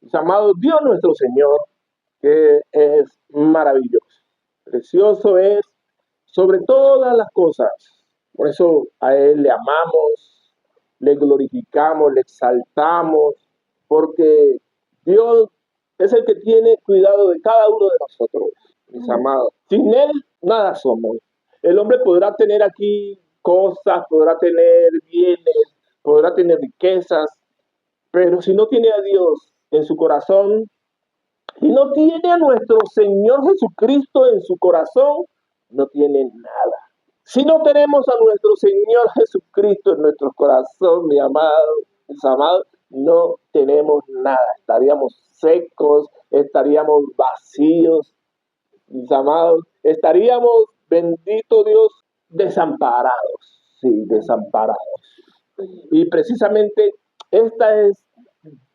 Mis amados, Dios nuestro Señor, que es maravilloso. Precioso es sobre todas las cosas. Por eso a Él le amamos, le glorificamos, le exaltamos, porque Dios es el que tiene cuidado de cada uno de nosotros, mis amados. Sin Él, nada somos. El hombre podrá tener aquí cosas, podrá tener bienes, podrá tener riquezas, pero si no tiene a Dios en su corazón, si no tiene a nuestro Señor Jesucristo en su corazón, no tiene nada. Si no tenemos a nuestro Señor Jesucristo en nuestro corazón, mi amado, mis amados, no tenemos nada. Estaríamos secos, estaríamos vacíos, mis amados, estaríamos, bendito Dios, desamparados. Sí, desamparados. Y precisamente esta es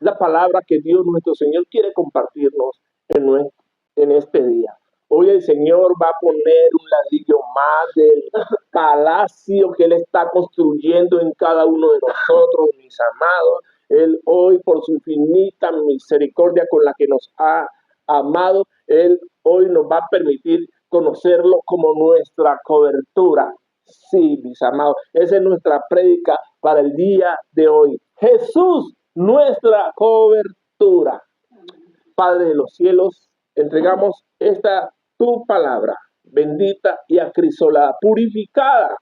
la palabra que Dios nuestro Señor quiere compartirnos en este día. Hoy el Señor va a poner un ladrillo más del palacio que Él está construyendo en cada uno de nosotros, mis amados. Él hoy, por su infinita misericordia con la que nos ha amado, Él hoy nos va a permitir conocerlo como nuestra cobertura. Sí, mis amados, esa es nuestra prédica para el día de hoy. Jesús, nuestra cobertura. Padre de los cielos, entregamos esta tu palabra, bendita y acrisolada, purificada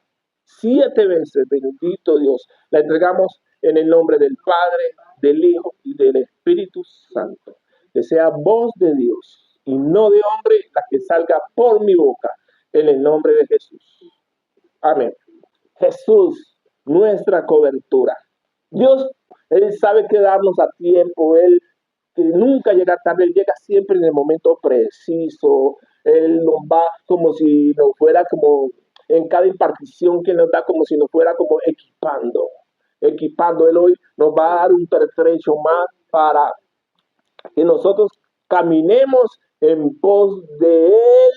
7 veces, bendito Dios. La entregamos en el nombre del Padre, del Hijo y del Espíritu Santo. Que sea voz de Dios y no de hombre la que salga por mi boca, en el nombre de Jesús. Amén. Jesús, nuestra cobertura. Dios, Él sabe quedarnos a tiempo, Él que nunca llega tarde, Él llega siempre en el momento preciso, Él nos va como si nos fuera como en cada impartición que nos da, como si nos fuera como equipando. Él hoy nos va a dar un pertrecho más para que nosotros caminemos en pos de Él,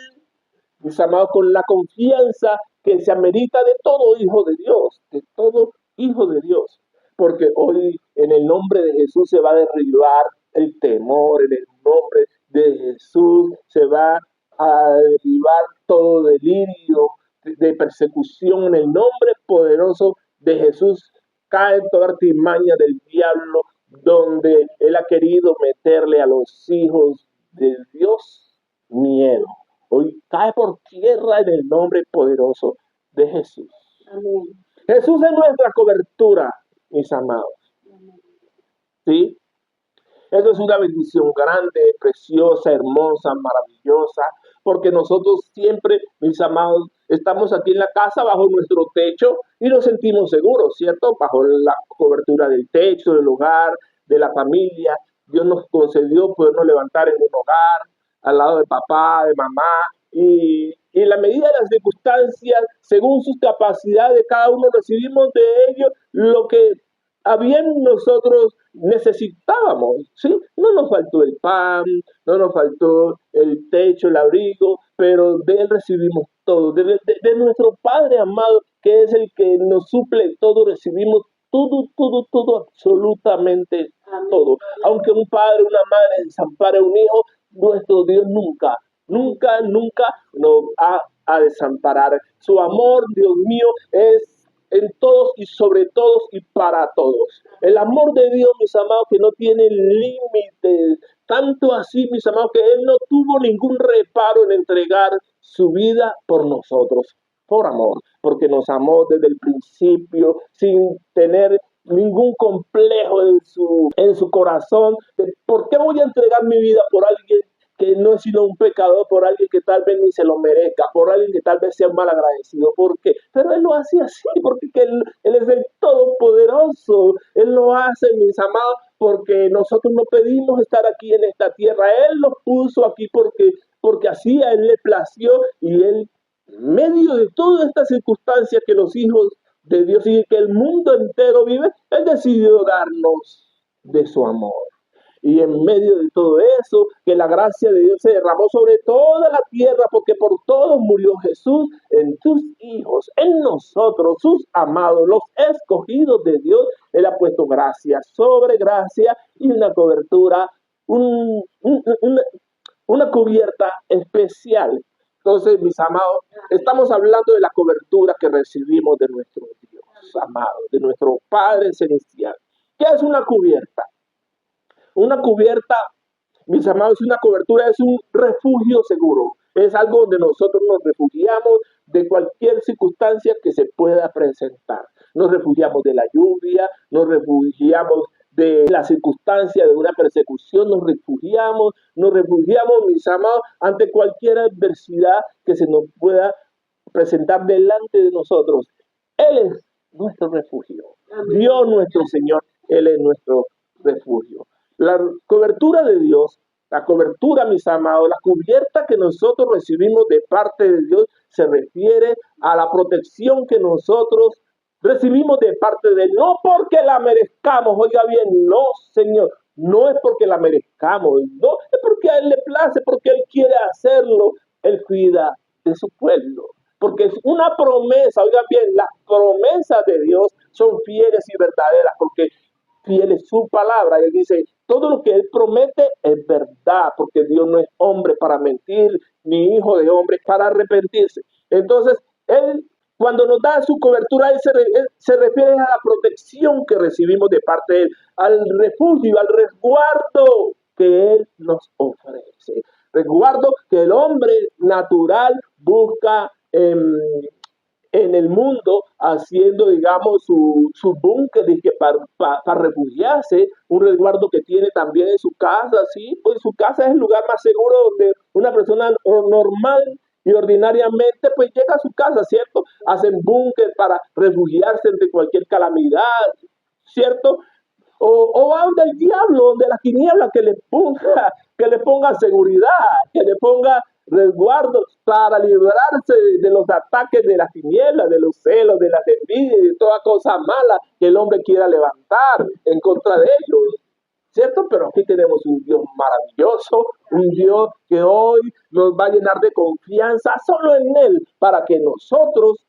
mis amados, con la confianza que se amerita de todo hijo de Dios, de todo hijo de Dios. Porque hoy en el nombre de Jesús se va a derribar el temor, en el nombre de Jesús se va a derribar todo delirio de persecución, en el nombre poderoso de Jesús cae toda artimaña del diablo donde él ha querido meterle a los hijos de Dios miedo. Hoy cae por tierra en el nombre poderoso de Jesús. Amén. Jesús es nuestra cobertura, mis amados. Amén. ¿Sí? Eso es una bendición grande, preciosa, hermosa, maravillosa, porque nosotros siempre, mis amados, estamos aquí en la casa bajo nuestro techo y nos sentimos seguros, ¿cierto? Bajo la cobertura del techo, del hogar, de la familia. Dios nos concedió podernos levantar en un hogar, al lado de papá, de mamá, y en la medida de las circunstancias, según sus capacidades de cada uno, recibimos de ellos lo que a bien nosotros necesitábamos, ¿sí? No nos faltó el pan, no nos faltó el techo, el abrigo, pero de Él recibimos todo, de nuestro Padre amado, que es el que nos suple todo, recibimos todo, absolutamente todo. Aunque un padre, una madre desampare a un hijo, nuestro Dios nunca nos va a desamparar. Su amor, Dios mío, es en todos y sobre todos y para todos. El amor de Dios, mis amados, que no tiene límites. Tanto así, mis amados, que Él no tuvo ningún reparo en entregar su vida por nosotros, por amor, porque nos amó desde el principio, sin tener ningún complejo en su corazón de por qué voy a entregar mi vida por alguien que no es sino un pecador, por alguien que tal vez ni se lo merezca, por alguien que tal vez sea mal agradecido. ¿Por qué? Pero Él lo hace así, porque él es el Todopoderoso. Él lo hace, mis amados, porque nosotros no pedimos estar aquí en esta tierra. Él nos puso aquí porque así a Él le plació y Él, en medio de todas estas circunstancias que los hijos de Dios y que el mundo entero vive, Él decidió darnos de su amor. Y en medio de todo eso, que la gracia de Dios se derramó sobre toda la tierra, porque por todos murió Jesús, en tus hijos, en nosotros, sus amados, los escogidos de Dios. Él ha puesto gracia sobre gracia y una cobertura una cubierta especial. Entonces, mis amados, estamos hablando de la cobertura que recibimos de nuestro Dios amado, de nuestro Padre Celestial. ¿Qué es una cubierta? Una cubierta, mis amados, una cobertura es un refugio seguro. Es algo donde nosotros nos refugiamos de cualquier circunstancia que se pueda presentar. Nos refugiamos de la lluvia, nos refugiamos de la circunstancia de una persecución, nos refugiamos, mis amados, ante cualquier adversidad que se nos pueda presentar delante de nosotros. Él es nuestro refugio. Dios nuestro Señor, Él es nuestro refugio. La cobertura de Dios, la cobertura, mis amados, la cubierta que nosotros recibimos de parte de Dios se refiere a la protección que nosotros recibimos de parte de Él, no porque la merezcamos, oiga bien, no, Señor, no es porque la merezcamos, no, es porque a Él le place, porque Él quiere hacerlo, Él cuida de su pueblo, porque es una promesa, oiga bien, las promesas de Dios son fieles y verdaderas, porque fiel es su palabra. Él dice, todo lo que Él promete es verdad, porque Dios no es hombre para mentir, ni hijo de hombre para arrepentirse. Entonces, Él, cuando nos da su cobertura, Él se refiere a la protección que recibimos de parte de Él, al refugio, al resguardo que Él nos ofrece. Resguardo que el hombre natural busca en el mundo haciendo, digamos, su búnker para refugiarse, un resguardo que tiene también en su casa, ¿sí? Pues su casa es el lugar más seguro donde una persona normal y ordinariamente pues llega a su casa, ¿cierto? Hacen búnker para refugiarse ante cualquier calamidad, ¿cierto? O va donde el diablo, donde la tiniebla, que le ponga seguridad, que le ponga resguardo para librarse de los ataques de la tiniebla, de los celos, de las envidias, de toda cosa mala que el hombre quiera levantar en contra de ellos. ¿Cierto? Pero aquí tenemos un Dios maravilloso, un Dios que hoy nos va a llenar de confianza solo en Él, para que nosotros,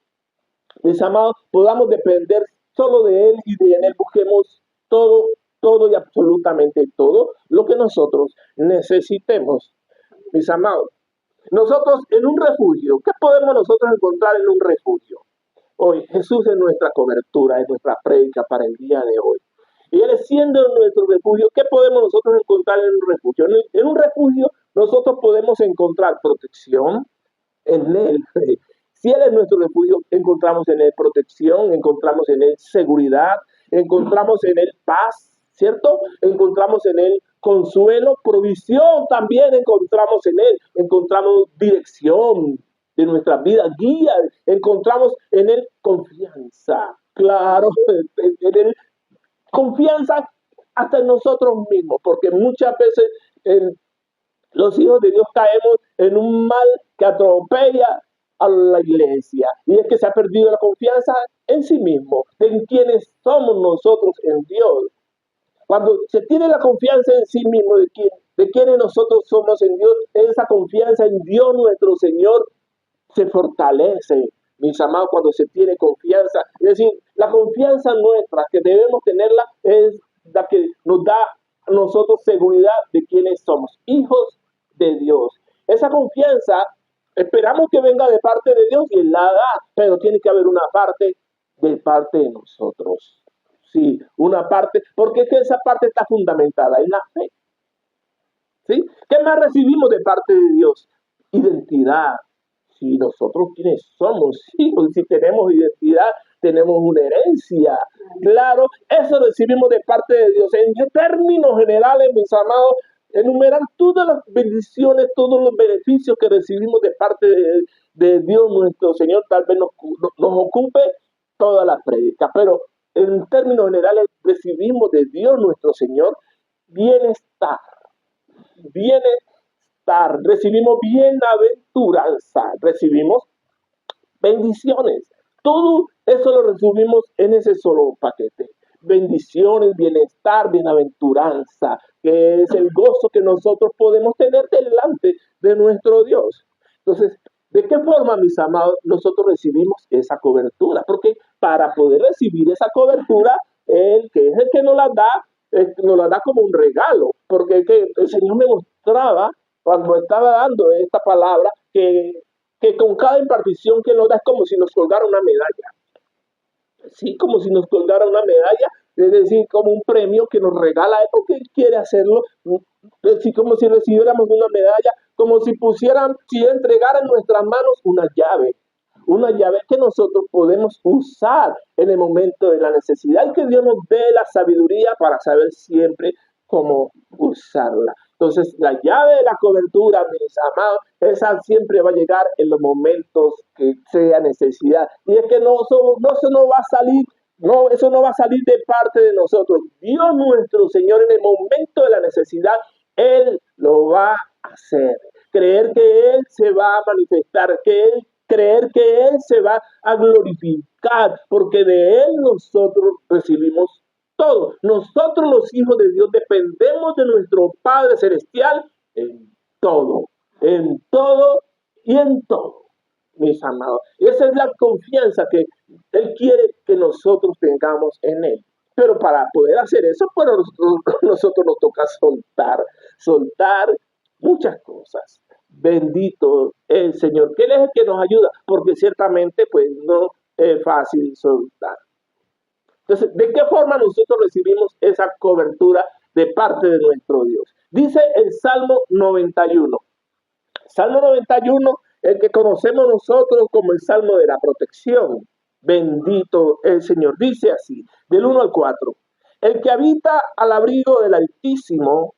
mis amados, podamos depender solo de Él y de Él busquemos todo, todo y absolutamente todo lo que nosotros necesitemos. Mis amados, nosotros en un refugio, ¿qué podemos nosotros encontrar en un refugio? Hoy Jesús es nuestra cobertura, es nuestra prédica para el día de hoy. Y Él siendo nuestro refugio, ¿qué podemos nosotros encontrar en un refugio? En un refugio nosotros podemos encontrar protección en Él. Si Él es nuestro refugio, encontramos en Él protección, encontramos en Él seguridad, encontramos en Él paz, ¿cierto? Encontramos en Él consuelo, provisión también encontramos en Él, encontramos dirección de nuestra vida, guía, encontramos en Él confianza, claro, en Él confianza hasta en nosotros mismos, porque muchas veces los hijos de Dios caemos en un mal que atropella a la iglesia, y es que se ha perdido la confianza en sí mismo, en quienes somos nosotros en Dios. Cuando se tiene la confianza en sí mismo de quienes nosotros somos en Dios, esa confianza en Dios nuestro Señor se fortalece, mis amados, cuando se tiene confianza. Es decir, la confianza nuestra que debemos tenerla es la que nos da a nosotros seguridad de quienes somos, hijos de Dios. Esa confianza esperamos que venga de parte de Dios y Él la da, pero tiene que haber una parte de parte de nosotros. Sí, una parte, porque es que esa parte está fundamentada en la fe. ¿Sí? ¿Qué más recibimos de parte de Dios? Identidad. Si nosotros quiénes somos, sí, si tenemos identidad, tenemos una herencia. Claro, eso recibimos de parte de Dios. En términos generales, mis amados, enumerar todas las bendiciones, todos los beneficios que recibimos de parte de Dios nuestro Señor, tal vez nos ocupe toda la prédica, pero en términos generales recibimos de Dios nuestro Señor bienestar, recibimos bienaventuranza, recibimos bendiciones. Todo eso lo resumimos en ese solo paquete. Bendiciones, bienestar, bienaventuranza, que es el gozo que nosotros podemos tener delante de nuestro Dios. Entonces, ¿de qué forma, mis amados, nosotros recibimos esa cobertura? Porque para poder recibir esa cobertura, el que es el que nos la da, nos la da como un regalo, porque es que el Señor me mostraba cuando estaba dando esta palabra que con cada impartición que nos da es como si nos colgara una medalla. Sí, como si nos colgara una medalla, es decir, como un premio que nos regala él porque él quiere hacerlo, así como si recibiéramos una medalla, como si pusieran, si entregaran en nuestras manos una llave que nosotros podemos usar en el momento de la necesidad y que Dios nos dé la sabiduría para saber siempre cómo usarla. Entonces, la llave de la cobertura, mis amados, esa siempre va a llegar en los momentos que sea necesidad. Y es que eso no va a salir, no, eso no va a salir de parte de nosotros. Dios nuestro Señor, en el momento de la necesidad, Él lo va a hacer. Creer que Él se va a manifestar, creer que Él se va a glorificar, porque de Él nosotros recibimos todo. Nosotros los hijos de Dios dependemos de nuestro Padre Celestial todo, en todo y en todo, mis amados. Y esa es la confianza que Él quiere que nosotros tengamos en Él. Pero para poder hacer eso, pues nosotros nos toca soltar muchas cosas. Bendito el Señor, que Él es el que nos ayuda, porque ciertamente pues no es fácil soltar. Entonces, ¿de qué forma nosotros recibimos esa cobertura de parte de nuestro Dios? Dice el Salmo 91. Salmo 91, el que conocemos nosotros como el Salmo de la protección. Bendito el Señor. Dice así, del 1 al 4. El que habita al abrigo del Altísimo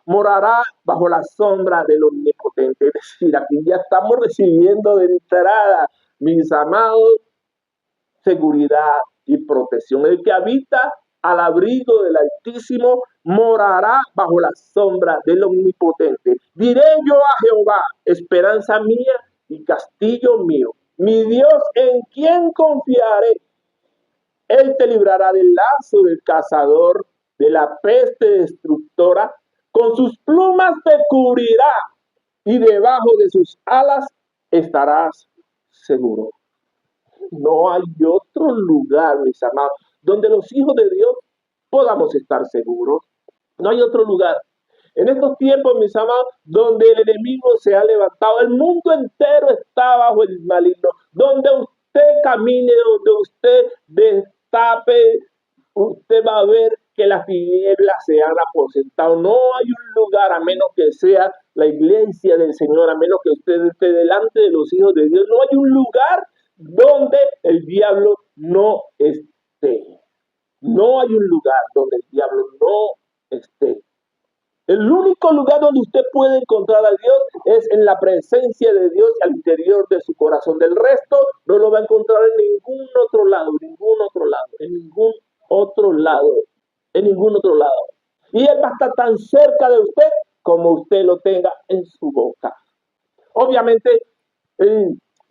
morará bajo la sombra del Omnipotente. Es decir, aquí ya estamos recibiendo de entrada, mis amados, seguridad y protección. El que habita al abrigo del Altísimo morará bajo la sombra del Omnipotente. Diré yo a Jehová, esperanza mía y castillo mío, mi Dios en quien confiaré. Él te librará del lazo del cazador, de la peste destructora. Con sus plumas te cubrirá y debajo de sus alas estarás seguro. No hay otro lugar, mis amados, donde los hijos de Dios podamos estar seguros. No hay otro lugar. En estos tiempos, mis amados, donde el enemigo se ha levantado, el mundo entero está bajo el maligno. Donde usted camine, donde usted destape, usted va a ver que las tinieblas se han aposentado. No hay un lugar, a menos que sea la iglesia del Señor, a menos que usted esté delante de los hijos de Dios. No hay un lugar donde el diablo no esté. No hay un lugar donde el diablo no esté. El único lugar donde usted puede encontrar a Dios es en la presencia de Dios al interior de su corazón. Del resto no lo va a encontrar en ningún otro lado, en ningún otro lado, en ningún otro lado, en ningún otro lado. Y Él va a estar tan cerca de usted como usted lo tenga en su boca. Obviamente,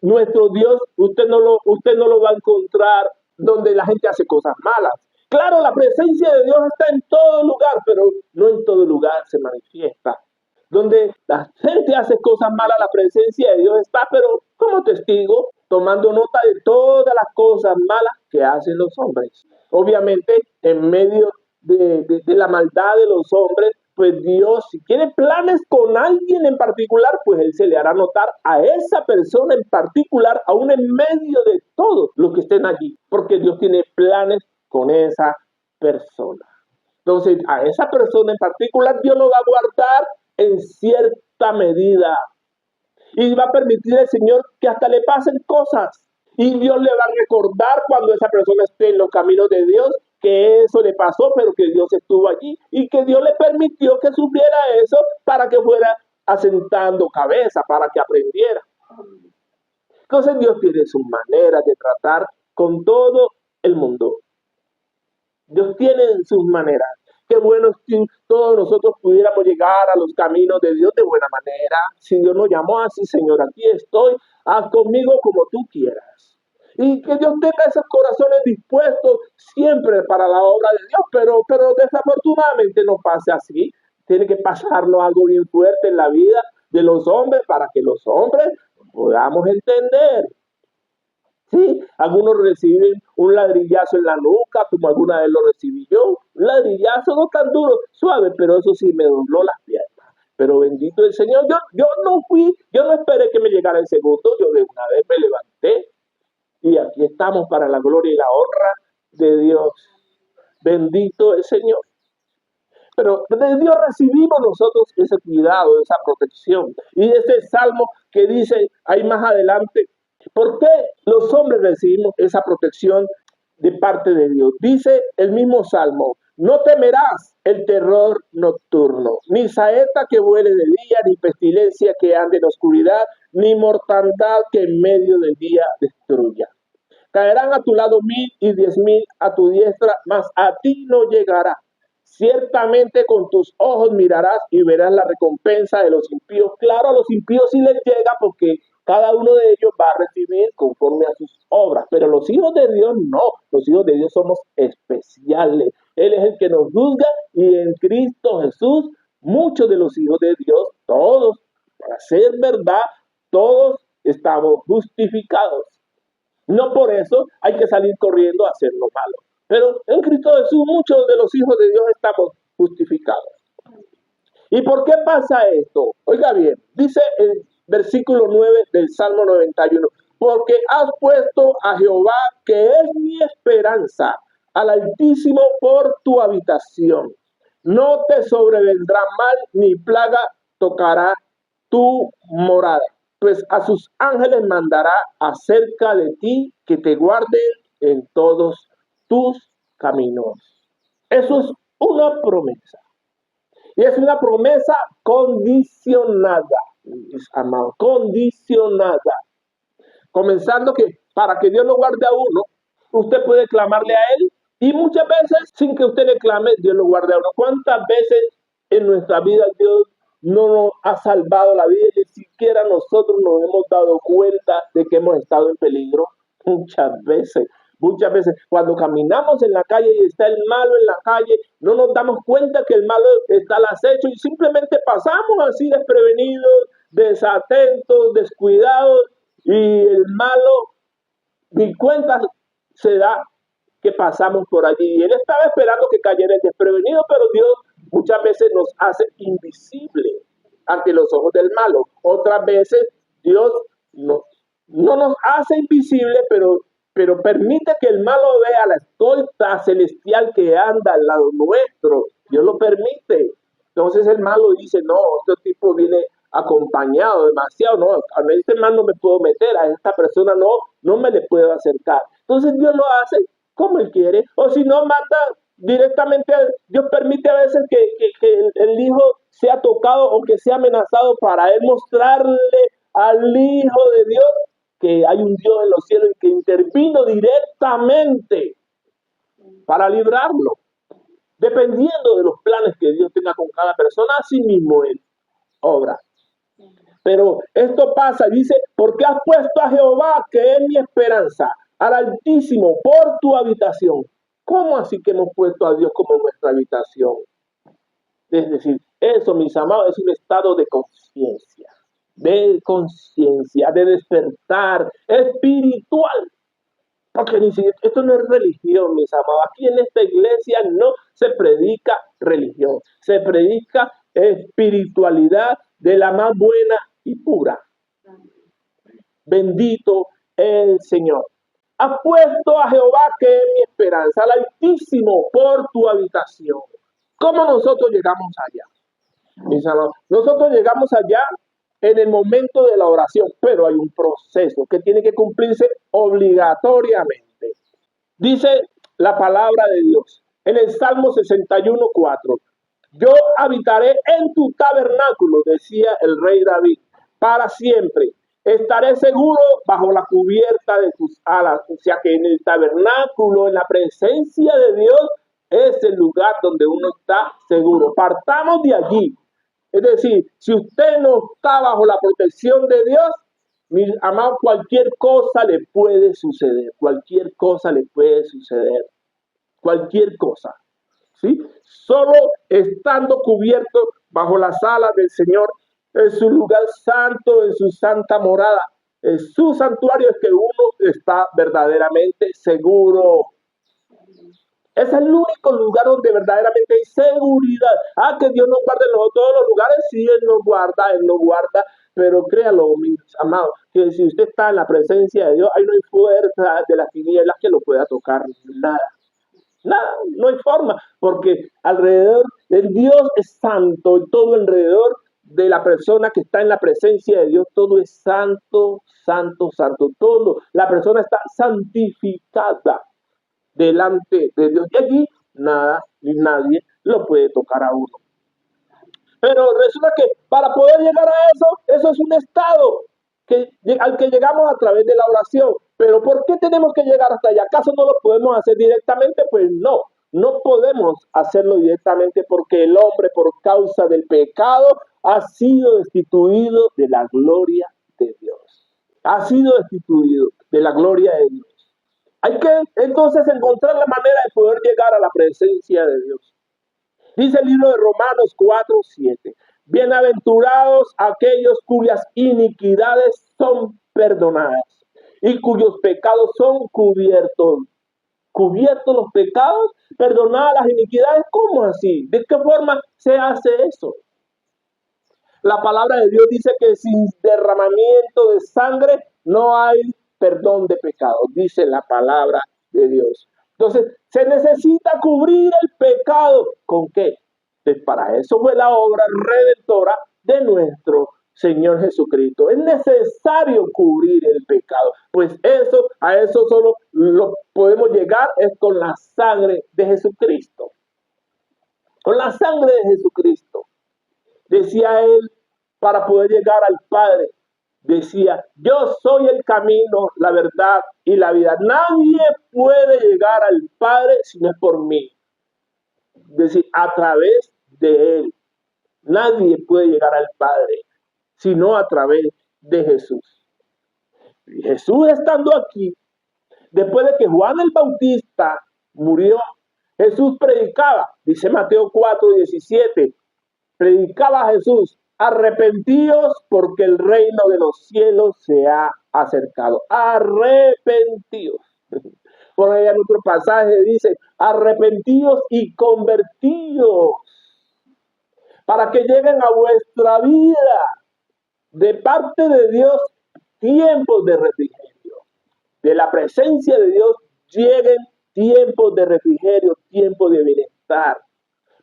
nuestro Dios, usted no lo va a encontrar donde la gente hace cosas malas. Claro, la presencia de Dios está en todo lugar, pero no en todo lugar se manifiesta. Donde la gente hace cosas malas, la presencia de Dios está, pero como testigo, tomando nota de todas las cosas malas que hacen los hombres. Obviamente, en medio de la maldad de los hombres, pues Dios, si tiene planes con alguien en particular, pues Él se le hará notar a esa persona en particular, aún en medio de todos los que estén allí, porque Dios tiene planes con esa persona. Entonces, a esa persona en particular, Dios lo va a guardar en cierta medida y va a permitir al Señor que hasta le pasen cosas. Y Dios le va a recordar cuando esa persona esté en los caminos de Dios que eso le pasó, pero que Dios estuvo allí y que Dios le permitió que sufriera eso para que fuera asentando cabeza, para que aprendiera. Entonces Dios tiene sus maneras de tratar con todo el mundo. Dios tiene sus maneras. Qué bueno si todos nosotros pudiéramos llegar a los caminos de Dios de buena manera. Si Dios nos llamó así, Señor, aquí estoy, haz conmigo como tú quieras. Y que Dios tenga esos corazones dispuestos siempre para la obra de Dios, pero desafortunadamente no pasa así. Tiene que pasarlo algo bien fuerte en la vida de los hombres para que los hombres podamos entender. Sí, algunos reciben un ladrillazo en la nuca, como alguna vez lo recibí yo. Un ladrillazo no tan duro, suave, pero eso sí me dobló las piernas. Pero bendito el Señor, yo no esperé que me llegara el segundo, yo de una vez me levanté y aquí estamos para la gloria y la honra de Dios. Bendito el Señor. Pero de Dios recibimos nosotros ese cuidado, esa protección. Y ese salmo que dice ahí más adelante, ¿por qué los hombres recibimos esa protección de parte de Dios? Dice el mismo salmo, no temerás el terror nocturno, ni saeta que vuele de día, ni pestilencia que ande en oscuridad, ni mortandad que en medio del día destruya. Caerán a tu lado 1000 a tu diestra, mas a ti no llegará. Ciertamente con tus ojos mirarás y verás la recompensa de los impíos. Claro, a los impíos sí les llega porque cada uno de ellos va a recibir conforme a sus obras. Pero los hijos de Dios no. Los hijos de Dios somos especiales. Él es el que nos juzga y en Cristo Jesús muchos de los hijos de Dios, todos, para ser verdad, todos estamos justificados. No por eso hay que salir corriendo a hacer lo malo. Pero en Cristo Jesús muchos de los hijos de Dios estamos justificados. ¿Y por qué pasa esto? Oiga bien, dice el versículo 9 del Salmo 91, porque has puesto a Jehová, que es mi esperanza, al Altísimo por tu habitación. No te sobrevendrá mal ni plaga tocará tu morada, pues a sus ángeles mandará acerca de ti que te guarden en todos tus caminos. Eso es una promesa. Y es una promesa condicionada, mis amados, condicionada. Comenzando que para que Dios lo guarde a uno, usted puede clamarle a Él y muchas veces sin que usted le clame, Dios lo guarde a uno. ¿Cuántas veces en nuestra vida Dios no nos ha salvado la vida y ni siquiera nosotros nos hemos dado cuenta de que hemos estado en peligro? Muchas veces, cuando caminamos en la calle y está el malo en la calle, no nos damos cuenta que el malo está al acecho y simplemente pasamos así desprevenidos, desatentos, descuidados, y el malo ni cuenta se da que pasamos por allí. Y él estaba esperando que cayera el desprevenido, pero Dios muchas veces nos hace invisible ante los ojos del malo. Otras veces Dios no nos hace invisible, pero permite que el malo vea la escolta celestial que anda al lado nuestro. Dios lo permite. Entonces el malo dice, no, este tipo viene acompañado demasiado, no, a este mal no me puedo meter, a esta persona no me le puedo acercar. Entonces Dios lo hace como Él quiere, o si no manda directamente, Dios permite a veces que el hijo sea tocado o que sea amenazado para Él mostrarle al Hijo de Dios que hay un Dios en los cielos y que intervino directamente para librarlo. Dependiendo de los planes que Dios tenga con cada persona, así mismo Él obra. Pero esto pasa, dice, porque has puesto a Jehová, que es mi esperanza, al Altísimo por tu habitación. ¿Cómo así que hemos puesto a Dios como nuestra habitación? Es decir, eso, mis amados, es un estado de conciencia, de despertar espiritual. Porque esto no es religión, mis amados. Aquí en esta iglesia no se predica religión, se predica espiritualidad de la más buena y pura. Bendito el Señor. Has puesto a Jehová, que es mi esperanza, al Altísimo por tu habitación. ¿Cómo nosotros llegamos allá? Mis amados, nosotros llegamos allá en el momento de la oración, pero hay un proceso que tiene que cumplirse obligatoriamente. Dice la palabra de Dios en el Salmo 61:4. Yo habitaré en tu tabernáculo, decía el rey David, para siempre. Estaré seguro bajo la cubierta de tus alas. O sea que en el tabernáculo, en la presencia de Dios, es el lugar donde uno está seguro. Partamos de allí. Es decir, si usted no está bajo la protección de Dios, mi amado, cualquier cosa le puede suceder. Cualquier cosa le puede suceder. Cualquier cosa. ¿Sí? Solo estando cubierto bajo las alas del Señor, en su lugar santo, en su santa morada, En su santuario es que uno está verdaderamente seguro. Es el único lugar donde verdaderamente hay seguridad. Que Dios nos guarde en todos los lugares, sí, Él nos guarda, pero créalo, mis amados, que si usted está en la presencia de Dios, ahí no hay fuerza de las tinieblas que lo pueda tocar, nada. Nada, no hay forma, porque alrededor del Dios es santo, y todo alrededor de la persona que está en la presencia de Dios, todo es santo, santo, santo, todo. La persona está santificada delante de Dios. Y allí nada ni nadie lo puede tocar a uno. Pero resulta que para poder llegar a eso es un estado al que llegamos a través de la oración. Pero ¿por qué tenemos que llegar hasta allá? ¿Acaso no lo podemos hacer directamente? Pues no, no podemos hacerlo directamente porque el hombre, por causa del pecado, ha sido destituido de la gloria de Dios. Ha sido destituido de la gloria de Dios. Hay que entonces encontrar la manera de poder llegar a la presencia de Dios. Dice el libro de Romanos 4:7. Bienaventurados aquellos cuyas iniquidades son perdonadas y cuyos pecados son cubiertos. ¿Cubiertos los pecados? ¿Perdonadas las iniquidades? ¿Cómo así? ¿De qué forma se hace eso? La palabra de Dios dice que sin derramamiento de sangre no hay perdón de pecados, dice la palabra de Dios. Entonces, se necesita cubrir el pecado. ¿Con qué? Pues para eso fue la obra redentora de nuestro Señor Jesucristo. Es necesario cubrir el pecado. Pues a eso solo lo podemos llegar es con la sangre de Jesucristo. Con la sangre de Jesucristo. Decía él, para poder llegar al Padre, decía, yo soy el camino, la verdad y la vida. Nadie puede llegar al Padre si no es por mí. Es decir, a través de Él. Nadie puede llegar al Padre, sino a través de Jesús. Y Jesús estando aquí, después de que Juan el Bautista murió, Jesús predicaba, dice Mateo 4:17, predicaba a Jesús, arrepentíos porque el reino de los cielos se ha acercado. Arrepentíos. Por ahí en otro pasaje dice, arrepentíos y convertíos para que lleguen a vuestra vida de parte de Dios tiempos de refrigerio. De la presencia de Dios lleguen tiempos de refrigerio, tiempos de bienestar.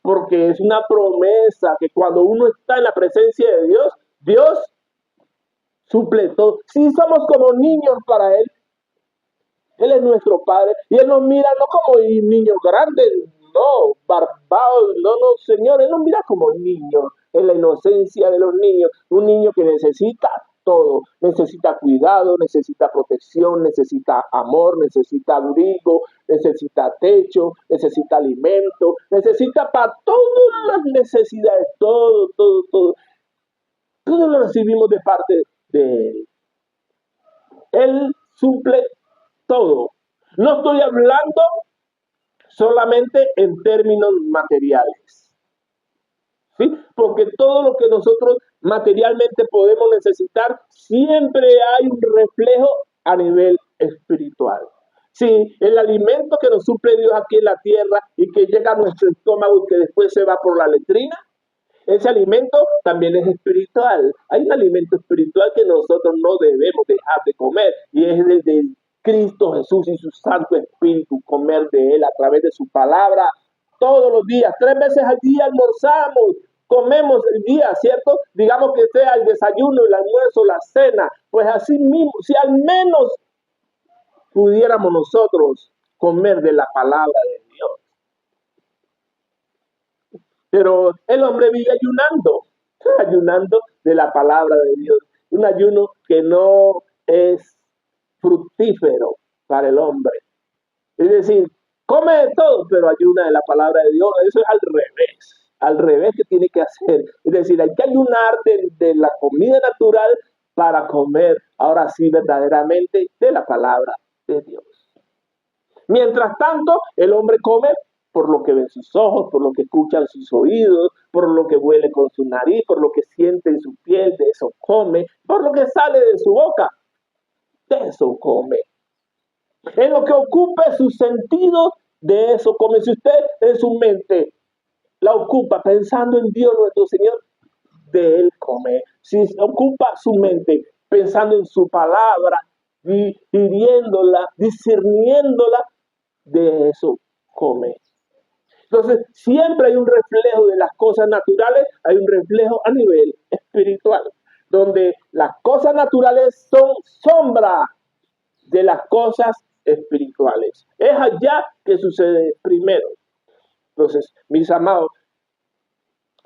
Porque es una promesa que cuando uno está en la presencia de Dios, Dios suple todo. Si somos como niños para Él, Él es nuestro Padre y Él nos mira no como niños grandes, no, barbados, no, Señor, Él nos mira como niños, en la inocencia de los niños, un niño que necesita todo, necesita cuidado, necesita protección, necesita amor, necesita abrigo, necesita techo, necesita alimento, necesita para todas las necesidades, todo lo recibimos de parte de Él. Él suple todo. No estoy hablando solamente en términos materiales, ¿sí? Porque todo lo que nosotros materialmente podemos necesitar, siempre hay un reflejo a nivel espiritual. Sí, el alimento que nos suple Dios aquí en la tierra y que llega a nuestro estómago y que después se va por la letrina, ese alimento también es espiritual. Hay un alimento espiritual que nosotros no debemos dejar de comer y es el de Cristo Jesús y su Santo Espíritu, comer de Él a través de su palabra todos los días. 3 veces al día almorzamos, comemos el día, ¿cierto? Digamos que sea el desayuno, el almuerzo, la cena. Pues así mismo, si al menos pudiéramos nosotros comer de la palabra de Dios. Pero el hombre vive ayunando de la palabra de Dios. Un ayuno que no es fructífero para el hombre. Es decir, come de todo, pero ayuna de la palabra de Dios. Eso es al revés que tiene que hacer. Es decir, hay que ayunar de la comida natural para comer, ahora sí, verdaderamente de la palabra de Dios. Mientras tanto, el hombre come por lo que ven sus ojos, por lo que escuchan sus oídos, por lo que huele con su nariz, por lo que siente en su piel, de eso come, por lo que sale de su boca. de eso come. En lo que ocupe sus sentidos, de eso come. Si usted en su mente la ocupa pensando en Dios nuestro Señor, de Él come. Si ocupa su mente pensando en su palabra, hiriéndola, discerniéndola, de eso come. Entonces, siempre hay un reflejo de las cosas naturales, hay un reflejo a nivel espiritual, donde las cosas naturales son sombra de las cosas espirituales. Es allá que sucede primero. Entonces, mis amados,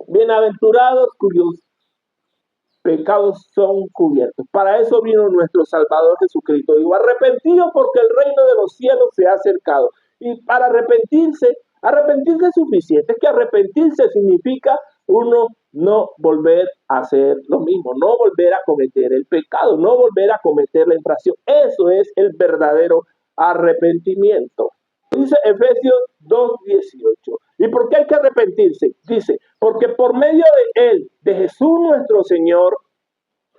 bienaventurados cuyos pecados son cubiertos. Para eso vino nuestro Salvador Jesucristo. Digo, arrepentidos porque el reino de los cielos se ha acercado. Y para arrepentirse es suficiente. Es que arrepentirse significa uno no volver a hacer lo mismo, no volver a cometer el pecado, no volver a cometer la infracción. Eso es el verdadero arrepentimiento. Dice Efesios 2:18. ¿Y por qué hay que arrepentirse? Dice, porque por medio de Él, de Jesús nuestro Señor,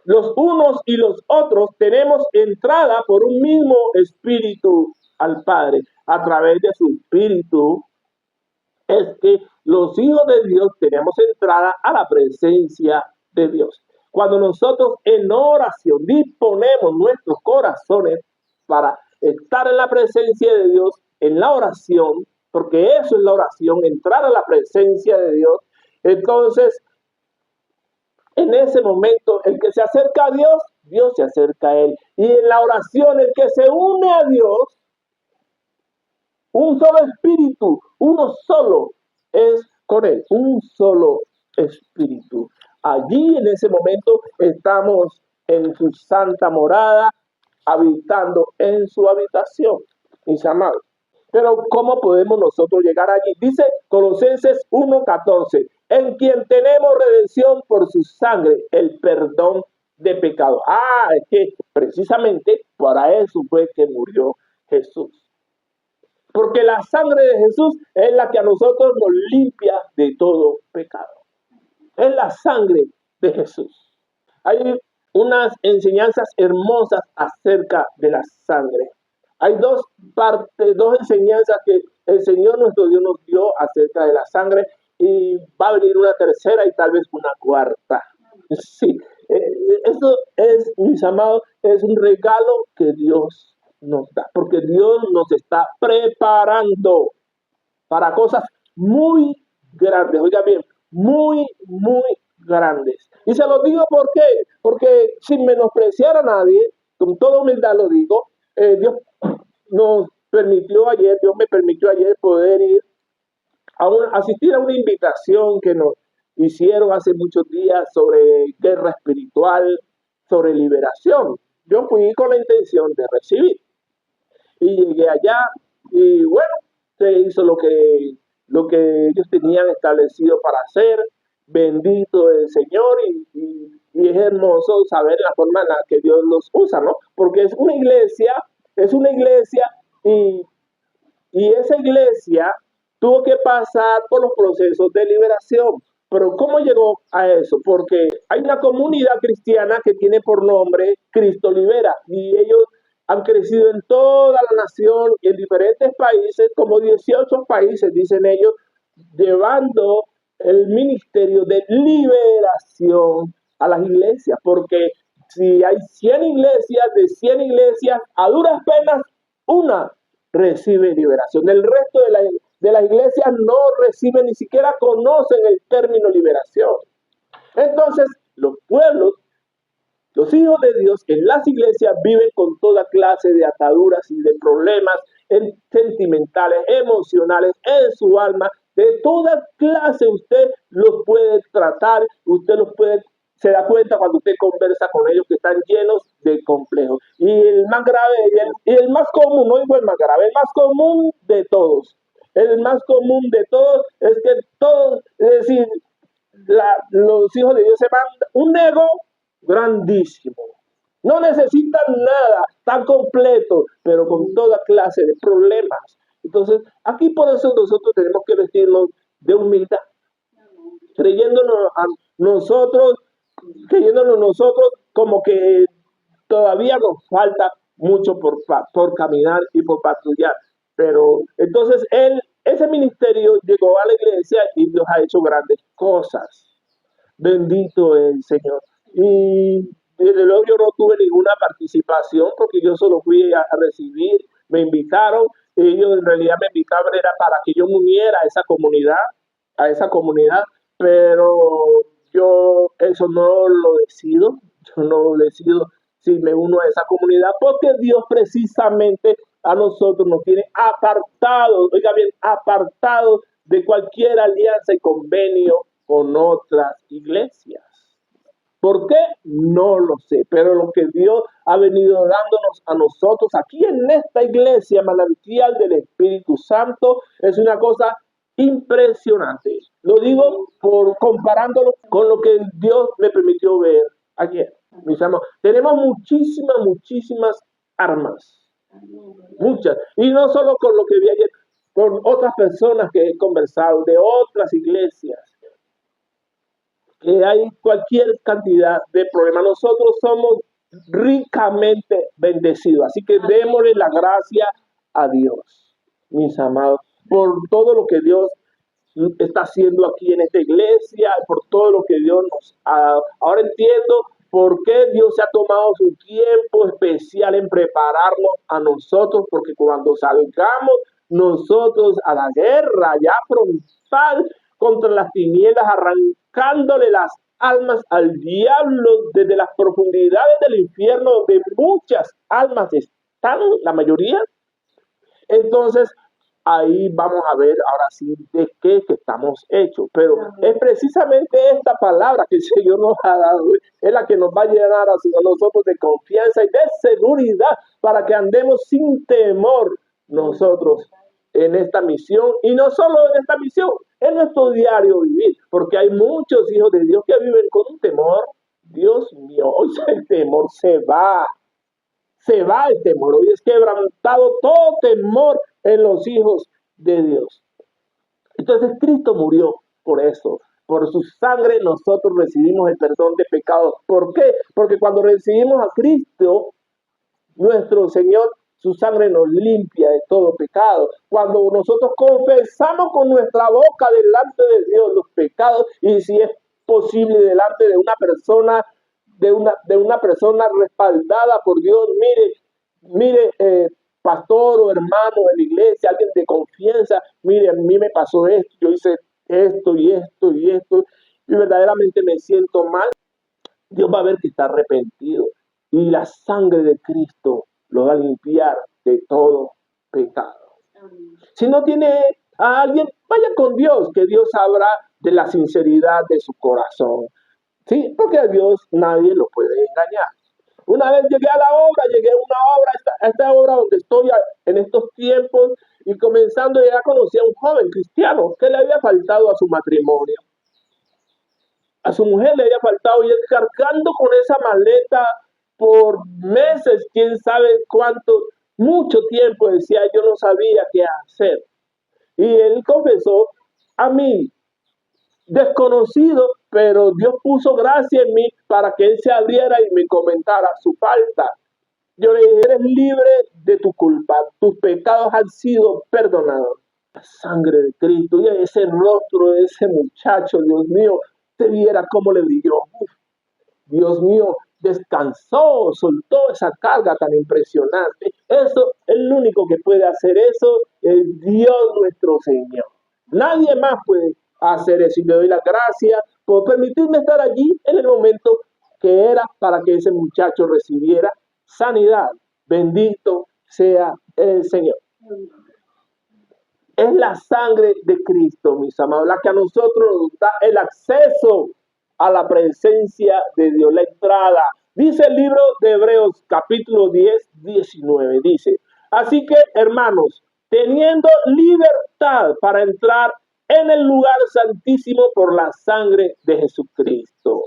los unos y los otros tenemos entrada por un mismo espíritu al Padre. A través de su espíritu es que los hijos de Dios tenemos entrada a la presencia de Dios. Cuando nosotros en oración disponemos nuestros corazones para estar en la presencia de Dios, en la oración, porque eso es la oración, entrar a la presencia de Dios, entonces en ese momento el que se acerca a Dios, Dios se acerca a él. Y en la oración el que se une a Dios, un solo espíritu, uno solo es con él, un solo espíritu. Allí en ese momento estamos en su santa morada, habitando en su habitación, mis amados. Pero ¿cómo podemos nosotros llegar allí? Dice Colosenses 1:14, en quien tenemos redención por su sangre, el perdón de pecado. Es que precisamente para eso fue que murió Jesús. Porque la sangre de Jesús es la que a nosotros nos limpia de todo pecado. Es la sangre de Jesús. Hay unas enseñanzas hermosas acerca de la sangre. Hay dos enseñanzas que el Señor nuestro Dios nos dio acerca de la sangre, y va a venir una tercera y tal vez una cuarta. Sí, eso es, mis amados, es un regalo que Dios nos da, porque Dios nos está preparando para cosas muy grandes. Oiga bien, muy, muy grandes. Y se lo digo ¿por qué? Porque sin menospreciar a nadie, con toda humildad lo digo, Dios me permitió ayer poder ir asistir a una invitación que nos hicieron hace muchos días sobre guerra espiritual, sobre liberación. Yo fui con la intención de recibir. Y llegué allá y bueno, se hizo lo que ellos tenían establecido para hacer. Bendito el Señor, y es hermoso saber la forma en la que Dios los usa, ¿no? Porque es una iglesia y esa iglesia tuvo que pasar por los procesos de liberación. Pero ¿cómo llegó a eso? Porque hay una comunidad cristiana que tiene por nombre Cristo Libera, y ellos han crecido en toda la nación y en diferentes países, como 18 países, dicen ellos, llevando el ministerio de liberación a las iglesias. Porque si hay 100 iglesias, de 100 iglesias, a duras penas, una recibe liberación. El resto de las iglesias no reciben, ni siquiera conocen el término liberación. Entonces, los pueblos, los hijos de Dios en las iglesias viven con toda clase de ataduras y de problemas sentimentales, emocionales, en su alma, de toda clase. Usted los puede tratar, se da cuenta cuando usted conversa con ellos que están llenos de complejos. Y el más grave, y el más común, no digo el más grave, el más común de todos. El más común de todos es que todos, es decir, los hijos de Dios se mandan un ego grandísimo. No necesitan nada, tan completo, pero con toda clase de problemas. Entonces, aquí por eso nosotros tenemos que vestirnos de humildad, creyéndonos nosotros como que todavía nos falta mucho por caminar y por patrullar. Pero entonces ese ministerio llegó a la iglesia y Dios ha hecho grandes cosas. Bendito el Señor. Y desde luego yo no tuve ninguna participación porque yo solo fui a recibir, me invitaron, ellos en realidad me invitaban era para que yo me uniera a esa comunidad, pero yo eso no lo decido, yo no decido si me uno a esa comunidad, porque Dios precisamente a nosotros nos tiene apartados, oiga bien, apartados de cualquier alianza y convenio con otras iglesias. ¿Por qué? No lo sé, pero lo que Dios ha venido dándonos a nosotros aquí en esta iglesia manantial del Espíritu Santo es una cosa impresionante. Lo digo por comparándolo con lo que Dios me permitió ver ayer. Mis hermanos, tenemos muchísimas armas, muchas, y no solo con lo que vi ayer, con otras personas que he conversado de otras iglesias, que hay cualquier cantidad de problemas. Nosotros somos ricamente bendecidos, así que démosle la gracia a Dios, mis amados, por todo lo que Dios está haciendo aquí en esta iglesia, por todo lo que Dios nos ha dado. Ahora entiendo por qué Dios se ha tomado su tiempo especial en prepararnos a nosotros, porque cuando salgamos nosotros a la guerra ya frontal contra las tinieblas, arrancándole las almas al diablo desde las profundidades del infierno, donde muchas almas están, la mayoría. Entonces, ahí vamos a ver ahora sí de qué que estamos hechos. Pero es precisamente esta palabra que el Señor nos ha dado, es la que nos va a llenar a nosotros de confianza y de seguridad para que andemos sin temor nosotros en esta misión, y no solo en esta misión, en nuestro diario vivir, porque hay muchos hijos de Dios que viven con un temor. Dios mío, hoy el temor se va el temor, hoy es quebrantado todo temor en los hijos de Dios. Entonces Cristo murió por eso. Por su sangre nosotros recibimos el perdón de pecados. ¿Por qué? Porque cuando recibimos a Cristo, nuestro Señor, su sangre nos limpia de todo pecado. Cuando nosotros confesamos con nuestra boca delante de Dios los pecados, y si es posible delante de una persona, de una persona respaldada por Dios, mire, pastor o hermano de la iglesia, alguien de confianza, mire, a mí me pasó esto, yo hice esto y esto y esto, y verdaderamente me siento mal. Dios va a ver que está arrepentido, y la sangre de Cristo lo va a limpiar de todo pecado. Si no tiene a alguien, vaya con Dios, que Dios sabrá de la sinceridad de su corazón. Sí, porque a Dios nadie lo puede engañar. Una vez llegué a esta obra donde estoy en estos tiempos, y comenzando ya conocí a un joven cristiano que le había faltado a su matrimonio. A su mujer le había faltado, y él cargando con esa maleta por meses, quién sabe cuánto, mucho tiempo, decía, yo no sabía qué hacer. Y él confesó a mí, desconocido, pero Dios puso gracia en mí para que él se abriera y me comentara su falta. Yo le dije, eres libre de tu culpa, tus pecados han sido perdonados. La sangre de Cristo, y ese rostro de ese muchacho, Dios mío, te viera cómo le brilló. Dios mío, descansó, soltó esa carga tan impresionante. Eso, el único que puede hacer eso es Dios nuestro Señor. Nadie más puede hacer eso, y le doy la gracia por permitirme estar allí en el momento que era para que ese muchacho recibiera sanidad. Bendito sea el Señor. Es la sangre de Cristo, mis amados, la que a nosotros nos da el acceso a la presencia de Dios, la entrada. Dice el libro de Hebreos, capítulo 10, 19, dice, así que, hermanos, teniendo libertad para entrar en el lugar santísimo por la sangre de Jesucristo.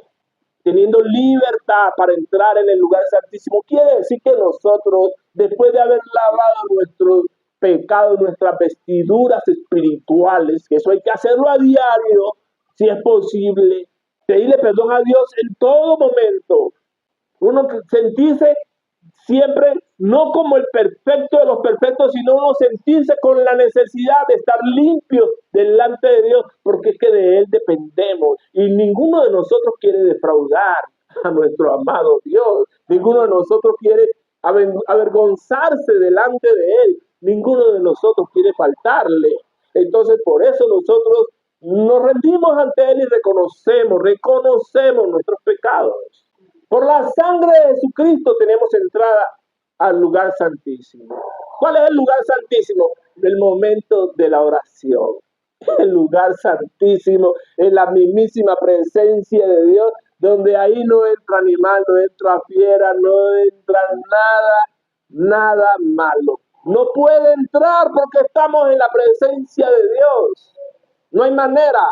Teniendo libertad para entrar en el lugar santísimo, quiere decir que nosotros, después de haber lavado nuestros pecados, nuestras vestiduras espirituales, que eso hay que hacerlo a diario, si es posible, pedirle perdón a Dios en todo momento, uno sentirse siempre no como el perfecto de los perfectos, sino uno sentirse con la necesidad de estar limpio delante de Dios, porque es que de Él dependemos. Y ninguno de nosotros quiere defraudar a nuestro amado Dios. Ninguno de nosotros quiere avergonzarse delante de Él. Ninguno de nosotros quiere faltarle. Entonces, por eso nosotros nos rendimos ante Él y reconocemos nuestros pecados. Por la sangre de Jesucristo tenemos entrada al lugar santísimo. ¿Cuál es el lugar santísimo? El momento de la oración. El lugar santísimo es la mismísima presencia de Dios, donde ahí no entra animal, no entra fiera, no entra nada malo. No puede entrar porque estamos en la presencia de Dios. No hay manera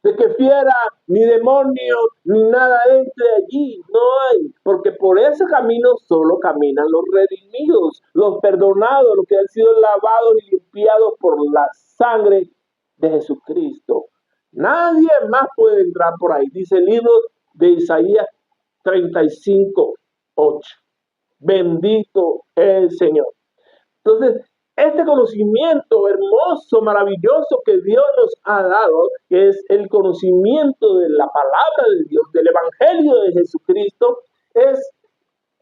de que fiera, ni demonio, ni nada entre allí. No hay, porque por ese camino solo caminan los redimidos, los perdonados, los que han sido lavados y limpiados por la sangre de Jesucristo. Nadie más puede entrar por ahí. Dice el libro de Isaías 35:8. Bendito el Señor. Entonces, este conocimiento hermoso, maravilloso que Dios nos ha dado, que es el conocimiento de la palabra de Dios, del Evangelio de Jesucristo, es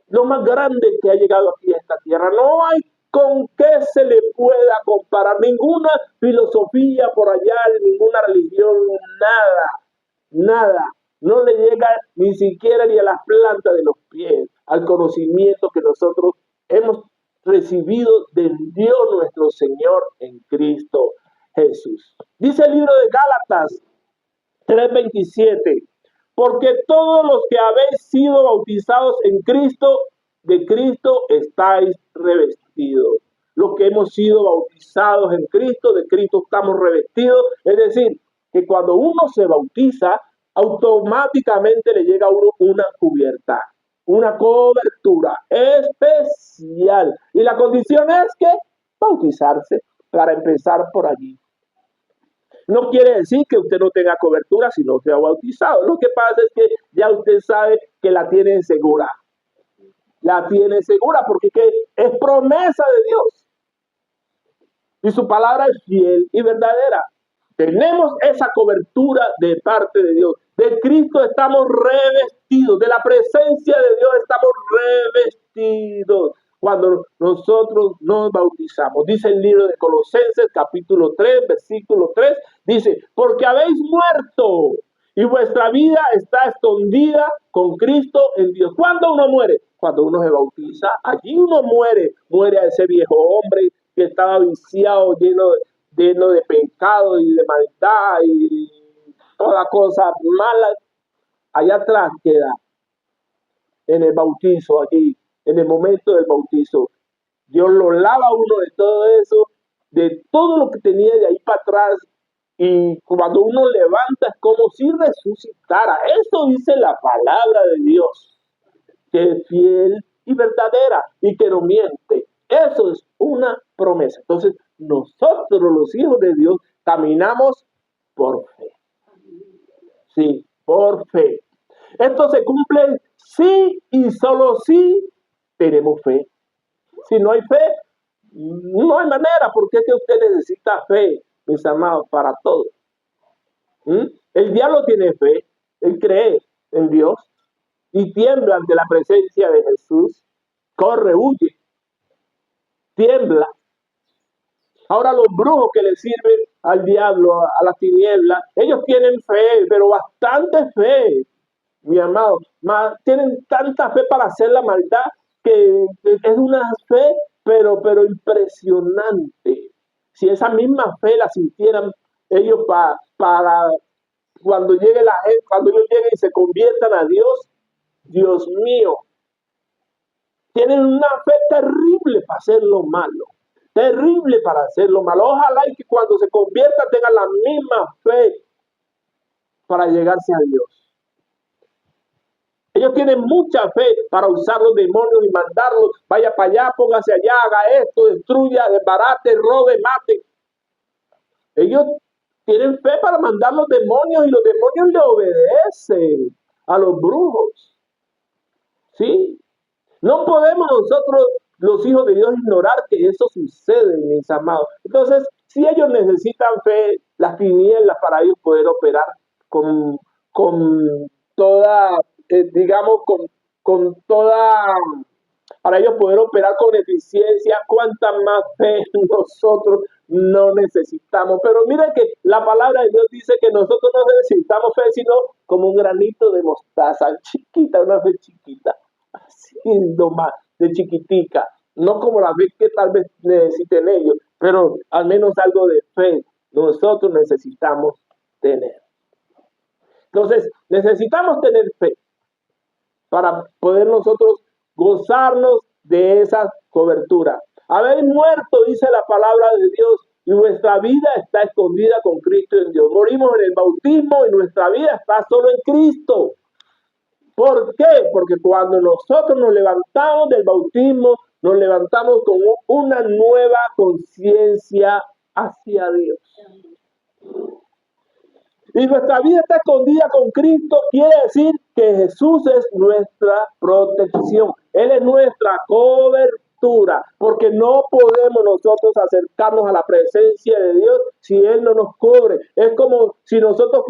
lo más grande que ha llegado aquí a esta tierra. No hay con qué se le pueda comparar, ninguna filosofía por allá, ninguna religión, nada. No le llega ni siquiera ni a las plantas de los pies al conocimiento que nosotros hemos recibido de Dios nuestro Señor en Cristo Jesús. Dice el libro de Gálatas 3:27, porque todos los que habéis sido bautizados en Cristo, de Cristo estáis revestidos. Los que hemos sido bautizados en Cristo, de Cristo estamos revestidos. Es decir, que cuando uno se bautiza, automáticamente le llega a uno una cubierta, una cobertura especial. Y la condición es que bautizarse, para empezar por allí. No quiere decir que usted no tenga cobertura si no se ha bautizado. Lo que pasa es que ya usted sabe que la tiene segura. La tiene segura porque es promesa de Dios. Y su palabra es fiel y verdadera. Tenemos esa cobertura de parte de Dios. De Cristo estamos revestidos. De la presencia de Dios estamos revestidos cuando nosotros nos bautizamos. Dice el libro de Colosenses capítulo 3, versículo 3. Dice, porque habéis muerto y vuestra vida está escondida con Cristo en Dios. ¿Cuándo uno muere? Cuando uno se bautiza. Allí uno muere a ese viejo hombre que estaba viciado, lleno de pecado y de maldad y toda cosa mala. Allá atrás queda en el bautizo, aquí, en el momento del bautizo. Dios lo lava a uno de todo eso, de todo lo que tenía de ahí para atrás. Y cuando uno levanta es como si resucitara. Eso dice la palabra de Dios, que es fiel y verdadera y que no miente. Eso es una promesa. Entonces, nosotros los hijos de Dios caminamos por fe. Sí, por fe. Esto se cumple sí y solo si tenemos fe. Si no hay fe, no hay manera, porque es que usted necesita fe, mis amados, para todo. El diablo tiene fe, él cree en Dios y tiembla ante la presencia de Jesús, corre, huye, tiembla. Ahora los brujos que le sirven al diablo, a las tinieblas, ellos tienen fe, pero bastante fe, mi amado. Tienen tanta fe para hacer la maldad que es una fe, pero impresionante. Si esa misma fe la sintieran ellos para cuando llegue la gente, cuando ellos lleguen y se conviertan a Dios, Dios mío, tienen una fe terrible para hacer lo malo. Terrible para hacer lo malo. Ojalá y que cuando se conviertan tengan la misma fe para llegarse a Dios. Ellos tienen mucha fe para usar los demonios y mandarlos. Vaya para allá, póngase allá, haga esto, destruya, desbarate, robe, mate. Ellos tienen fe para mandar los demonios y los demonios le obedecen a los brujos. ¿Sí? No podemos nosotros, los hijos de Dios, ignorar que eso sucede, mis amados. Entonces, si ellos necesitan fe, las tinieblas para ellos poder operar con, con toda, digamos, con toda, para ellos poder operar con eficiencia, cuánta más fe nosotros no necesitamos. Pero miren que la palabra de Dios dice que nosotros no necesitamos fe, sino como un granito de mostaza, chiquita, una fe chiquita, así nomás, de chiquitica. No como la fe que tal vez necesiten ellos, pero al menos algo de fe nosotros necesitamos tener. Entonces, necesitamos tener fe para poder nosotros gozarnos de esa cobertura. Habéis muerto, dice la palabra de Dios, y nuestra vida está escondida con Cristo en Dios. Morimos en el bautismo y nuestra vida está solo en Cristo. ¿Por qué? Porque cuando nosotros nos levantamos del bautismo, nos levantamos con una nueva conciencia hacia Dios. Y nuestra vida está escondida con Cristo, quiere decir que Jesús es nuestra protección. Él es nuestra cobertura, porque no podemos nosotros acercarnos a la presencia de Dios si Él no nos cubre. Es como si nosotros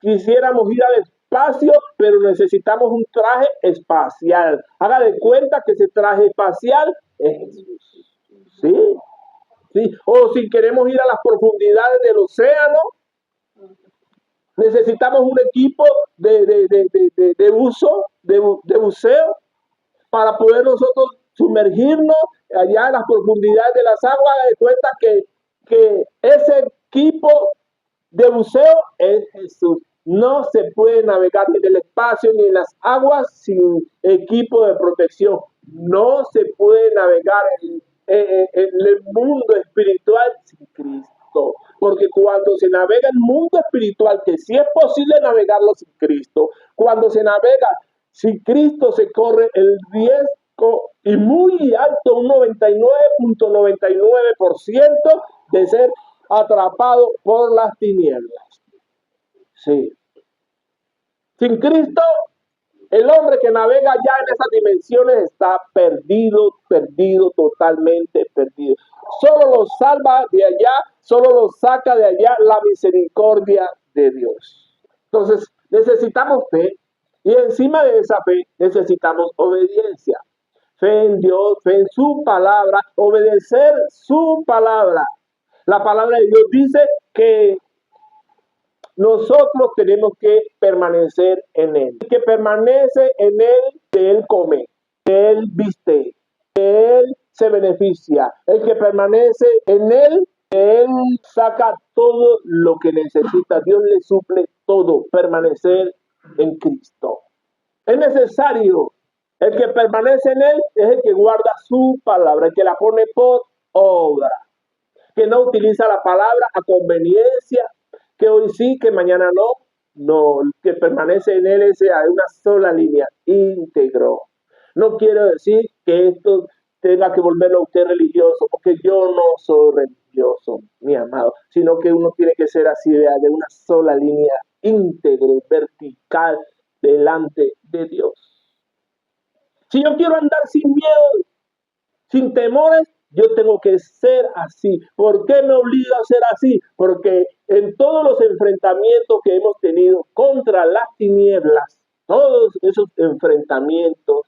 quisiéramos ir al espacio, pero necesitamos un traje espacial. Haga de cuenta que ese traje espacial es Jesús. ¿Sí? ¿Sí? O si queremos ir a las profundidades del océano, necesitamos un equipo de buceo, para poder nosotros sumergirnos allá en las profundidades de las aguas. De cuenta que ese equipo de buceo es Jesús. No se puede navegar ni en el espacio ni en las aguas sin equipo de protección. No se puede navegar en el mundo espiritual sin Cristo. Porque cuando se navega en el mundo espiritual, que sí es posible navegarlo sin Cristo, cuando se navega sin Cristo se corre el riesgo y muy alto, un 99.99% de ser atrapado por las tinieblas. Sí. Sin Cristo, el hombre que navega ya en esas dimensiones está perdido, totalmente perdido. Solo lo salva de allá, solo lo saca de allá la misericordia de Dios. Entonces, necesitamos fe y encima de esa fe necesitamos obediencia. Fe en Dios, fe en su palabra, obedecer su palabra. La palabra de Dios dice que nosotros tenemos que permanecer en Él. El que permanece en Él, de Él come, de Él viste, de Él se beneficia. El que permanece en Él, de Él saca todo lo que necesita. Dios le suple todo. Permanecer en Cristo. Es necesario. El que permanece en Él es el que guarda su palabra, el que la pone por obra, que no utiliza la palabra a conveniencia, que hoy sí, que mañana no. No, el que permanece en Él es a una sola línea, íntegro. No quiero decir que esto tenga que volverlo a usted religioso, porque yo no soy religioso, mi amado, sino que uno tiene que ser así de una sola línea, íntegro, vertical, delante de Dios. Si yo quiero andar sin miedo, sin temores, yo tengo que ser así. ¿Por qué me obliga a ser así? Porque en todos los enfrentamientos que hemos tenido contra las tinieblas, todos esos enfrentamientos,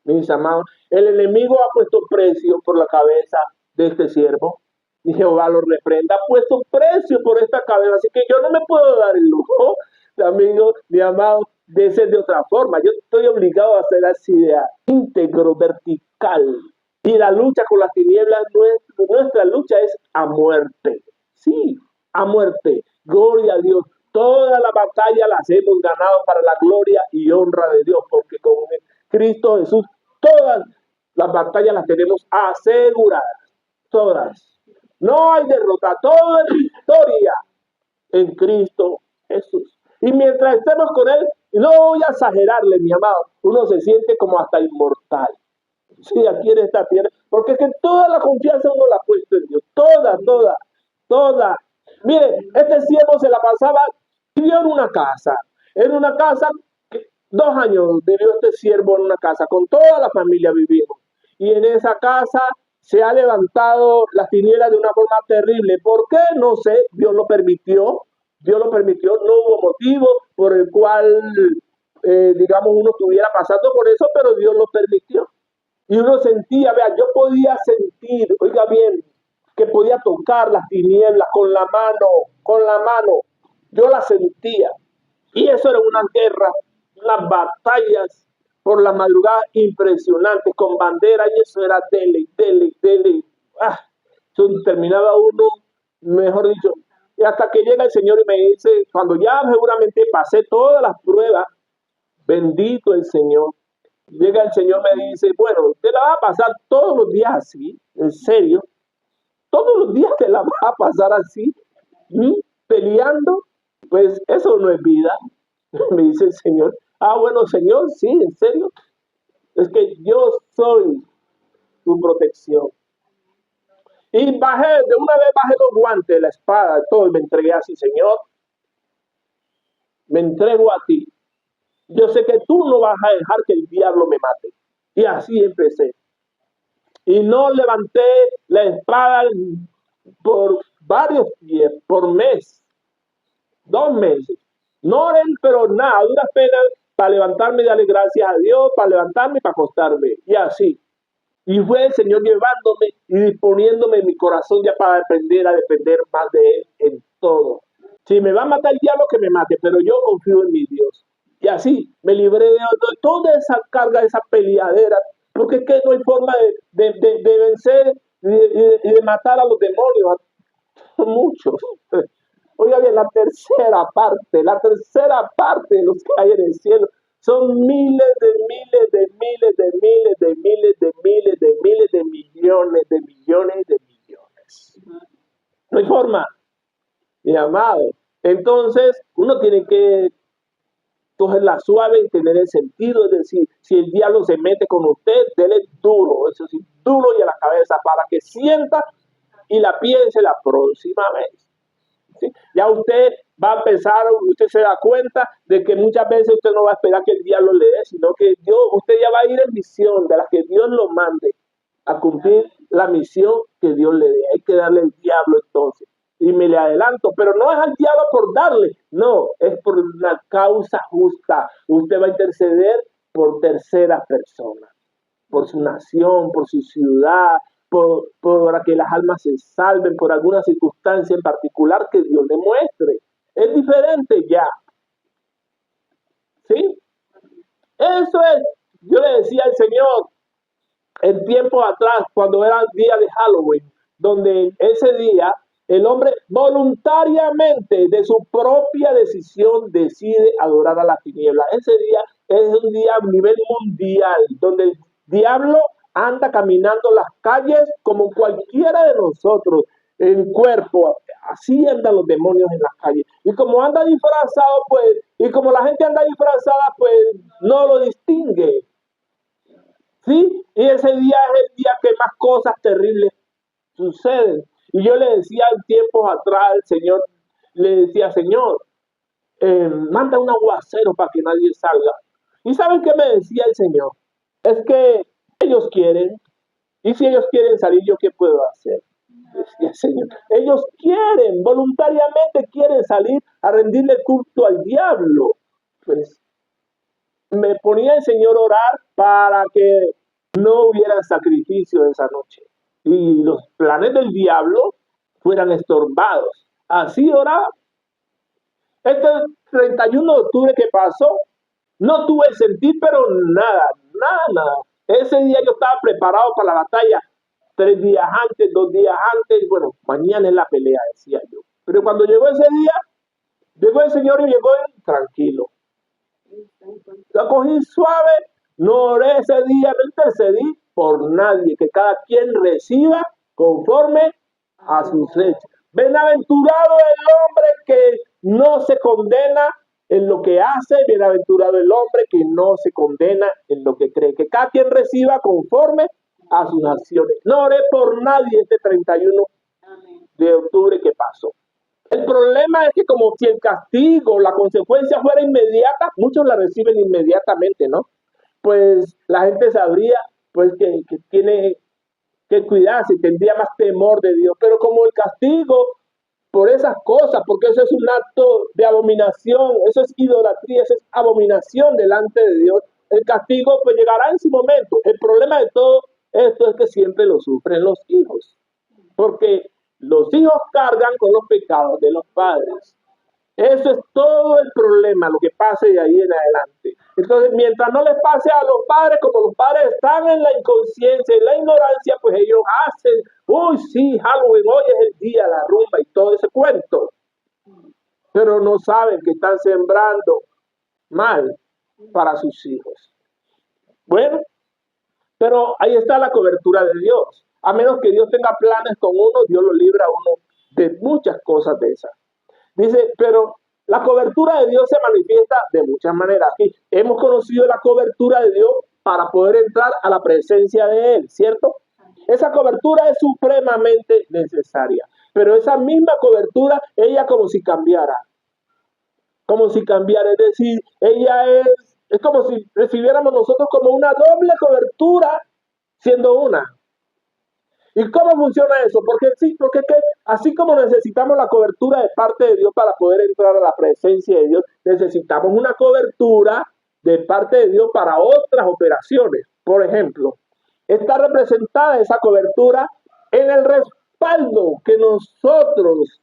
mis amados, el enemigo ha puesto precio por la cabeza de este siervo. Y Jehová lo reprenda, ha puesto precio por esta cabeza. Así que yo no me puedo dar el lujo, amigo, mi amado, de ser de otra forma. Yo estoy obligado a ser así de íntegro, vertical. Y la lucha con las tinieblas, nuestra lucha es a muerte. Sí, a muerte. Gloria a Dios. Toda la batalla las hemos ganado para la gloria y honra de Dios, porque con Cristo Jesús todas las batallas las tenemos aseguradas. Todas. No hay derrota, todo es victoria en Cristo Jesús. Y mientras estemos con Él, no voy a exagerarle, mi amado, uno se siente como hasta inmortal. Sí, aquí en esta tierra, porque es que toda la confianza uno la ha puesto en Dios, toda. Mire, este siervo se la pasaba, vivió en una casa 2 años vivió este siervo en una casa, con toda la familia vivimos. Y en esa casa se ha levantado las tinieblas de una forma terrible. ¿Por qué? No sé, Dios lo permitió. Dios lo permitió, no hubo motivo por el cual, digamos, uno estuviera pasando por eso, pero Dios lo permitió. Y uno sentía, vea, yo podía sentir, oiga bien, que podía tocar las tinieblas con la mano. Yo la sentía. Y eso era una guerra, unas batallas por la madrugada impresionantes con bandera y eso era dele, dele, dele. Ah, eso terminaba uno, mejor dicho. Y hasta que llega el Señor y me dice, cuando ya seguramente pasé todas las pruebas, bendito el Señor. Llega el Señor y me dice, bueno, usted la va a pasar todos los días así, en serio. Todos los días te la vas a pasar así, ¿m? Peleando. Pues eso no es vida, me dice el Señor. Ah, bueno, Señor, sí, en serio. Es que yo soy tu protección. Y bajé, de una vez bajé los guantes, la espada, todo, y me entregué así, Señor, me entrego a ti. Yo sé que tú no vas a dejar que el diablo me mate. Y así empecé. Y no levanté la espada por varios días, por mes, 2 meses. No oren, pero nada, a duras penas para levantarme y darle gracias a Dios, para levantarme y para acostarme. Y así. Y fue el Señor llevándome y disponiéndome en mi corazón ya para aprender a depender más de Él en todo. Si me va a matar el diablo, que me mate, pero yo confío en mi Dios. Y así me libré de toda esa carga, de esa peleadera, porque es que no hay forma de vencer y de matar a los demonios, a muchos. Oiga bien, la tercera parte de los que hay en el cielo son miles de miles de miles de miles de miles de miles de miles de millones de millones de millones. No hay forma, mi amado. Entonces, uno tiene que cogerla suave y tener el sentido, es decir, si el diablo se mete con usted, dele duro, eso sí, duro y a la cabeza para que sienta y la piense la próxima vez. ¿Sí? Ya usted va a empezar, usted se da cuenta de que muchas veces usted no va a esperar que el diablo le dé, sino que usted ya va a ir en misión de las que Dios lo mande a cumplir la misión que Dios le dé. Hay que darle al diablo entonces. Y me le adelanto, pero no es al diablo por darle, no, es por una causa justa. Usted va a interceder por terceras personas, por su nación, por su ciudad, para que las almas se salven por alguna circunstancia en particular que Dios le muestre. Es diferente ya. ¿Sí? Eso es. Yo le decía al Señor en tiempos atrás, cuando era el día de Halloween, donde ese día el hombre voluntariamente, de su propia decisión, decide adorar a la tiniebla. Ese día es un día a nivel mundial, donde el diablo anda caminando las calles como cualquiera de nosotros, en cuerpo. Así andan los demonios en las calles. Y como anda disfrazado, pues, y como la gente anda disfrazada, pues no lo distingue. ¿Sí? Y ese día es el día que más cosas terribles suceden. Y yo le decía en tiempos atrás al Señor, le decía, Señor, manda un aguacero para que nadie salga. ¿Y saben qué me decía el Señor? Es que ellos quieren, y si ellos quieren salir, ¿yo qué puedo hacer? Decía el Señor. Ellos quieren, voluntariamente quieren salir a rendirle culto al diablo. Pues me ponía el Señor a orar para que no hubiera sacrificio esa noche y los planes del diablo fueran estorbados. Así oraba. Este 31 de octubre que pasó, no tuve el sentir, pero nada, nada, nada. Ese día yo estaba preparado para la batalla 3 días antes, 2 días antes, bueno, mañana es la pelea, decía yo. Pero cuando llegó ese día, llegó el Señor y llegó él tranquilo. La cogí suave, no oré ese día, no intercedí por nadie, que cada quien reciba conforme a sus hechos. Bienaventurado el hombre que no se condena en lo que hace, bienaventurado el hombre que no se condena en lo que cree, que cada quien reciba conforme a sus acciones. No oré por nadie este 31 de octubre que pasó. El problema es que como si el castigo, la consecuencia fuera inmediata, muchos la reciben inmediatamente, ¿no? Pues la gente sabría pues que tiene que cuidarse, tendría más temor de Dios. Pero como el castigo por esas cosas, porque eso es un acto de abominación, eso es idolatría, eso es abominación delante de Dios, el castigo pues llegará en su momento. El problema de todo esto es que siempre lo sufren los hijos, porque los hijos cargan con los pecados de los padres. Eso es todo el problema, lo que pase de ahí en adelante. Entonces, mientras no les pase a los padres, como los padres están en la inconsciencia, en la ignorancia, pues ellos hacen, uy, sí, Halloween, hoy es el día, la rumba y todo ese cuento. Pero no saben que están sembrando mal para sus hijos. Bueno, pero ahí está la cobertura de Dios. A menos que Dios tenga planes con uno, Dios lo libra a uno de muchas cosas de esas. Dice, pero la cobertura de Dios se manifiesta de muchas maneras. Aquí hemos conocido la cobertura de Dios para poder entrar a la presencia de Él, ¿cierto? Esa cobertura es supremamente necesaria. Pero esa misma cobertura, ella como si cambiara, es decir, ella es como si recibiéramos nosotros como una doble cobertura siendo una. ¿Y cómo funciona eso? Porque sí, porque es que así como necesitamos la cobertura de parte de Dios para poder entrar a la presencia de Dios, necesitamos una cobertura de parte de Dios para otras operaciones. Por ejemplo, está representada esa cobertura en el respaldo que nosotros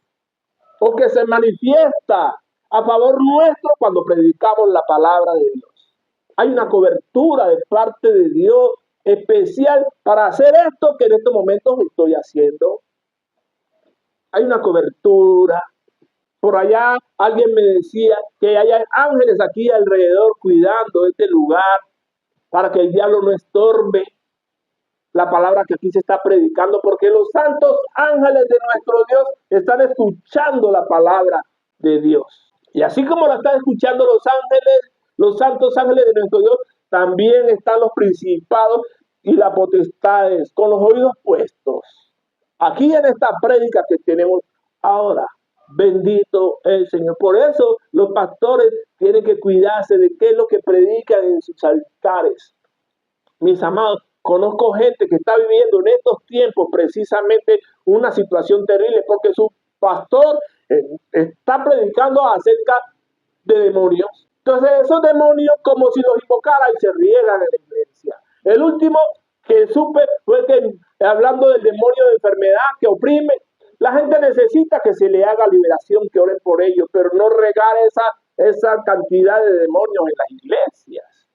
o que se manifiesta a favor nuestro cuando predicamos la palabra de Dios. Hay una cobertura de parte de Dios especial para hacer esto que en estos momentos estoy haciendo. Hay una cobertura. Por allá alguien me decía que hay ángeles aquí alrededor cuidando este lugar para que el diablo no estorbe la palabra que aquí se está predicando, porque los santos ángeles de nuestro Dios están escuchando la palabra de Dios. Y así como la están escuchando los ángeles, los santos ángeles de nuestro Dios, también están los principados y las potestades con los oídos puestos. Aquí en esta prédica que tenemos ahora, bendito el Señor. Por eso los pastores tienen que cuidarse de qué es lo que predican en sus altares. Mis amados, conozco gente que está viviendo en estos tiempos precisamente una situación terrible porque su pastor está predicando acerca de demonios. Entonces esos demonios como si los invocara y se riegan en la iglesia. El último que supe fue que hablando del demonio de enfermedad que oprime, la gente necesita que se le haga liberación, que oren por ellos, pero no regar esa cantidad de demonios en las iglesias.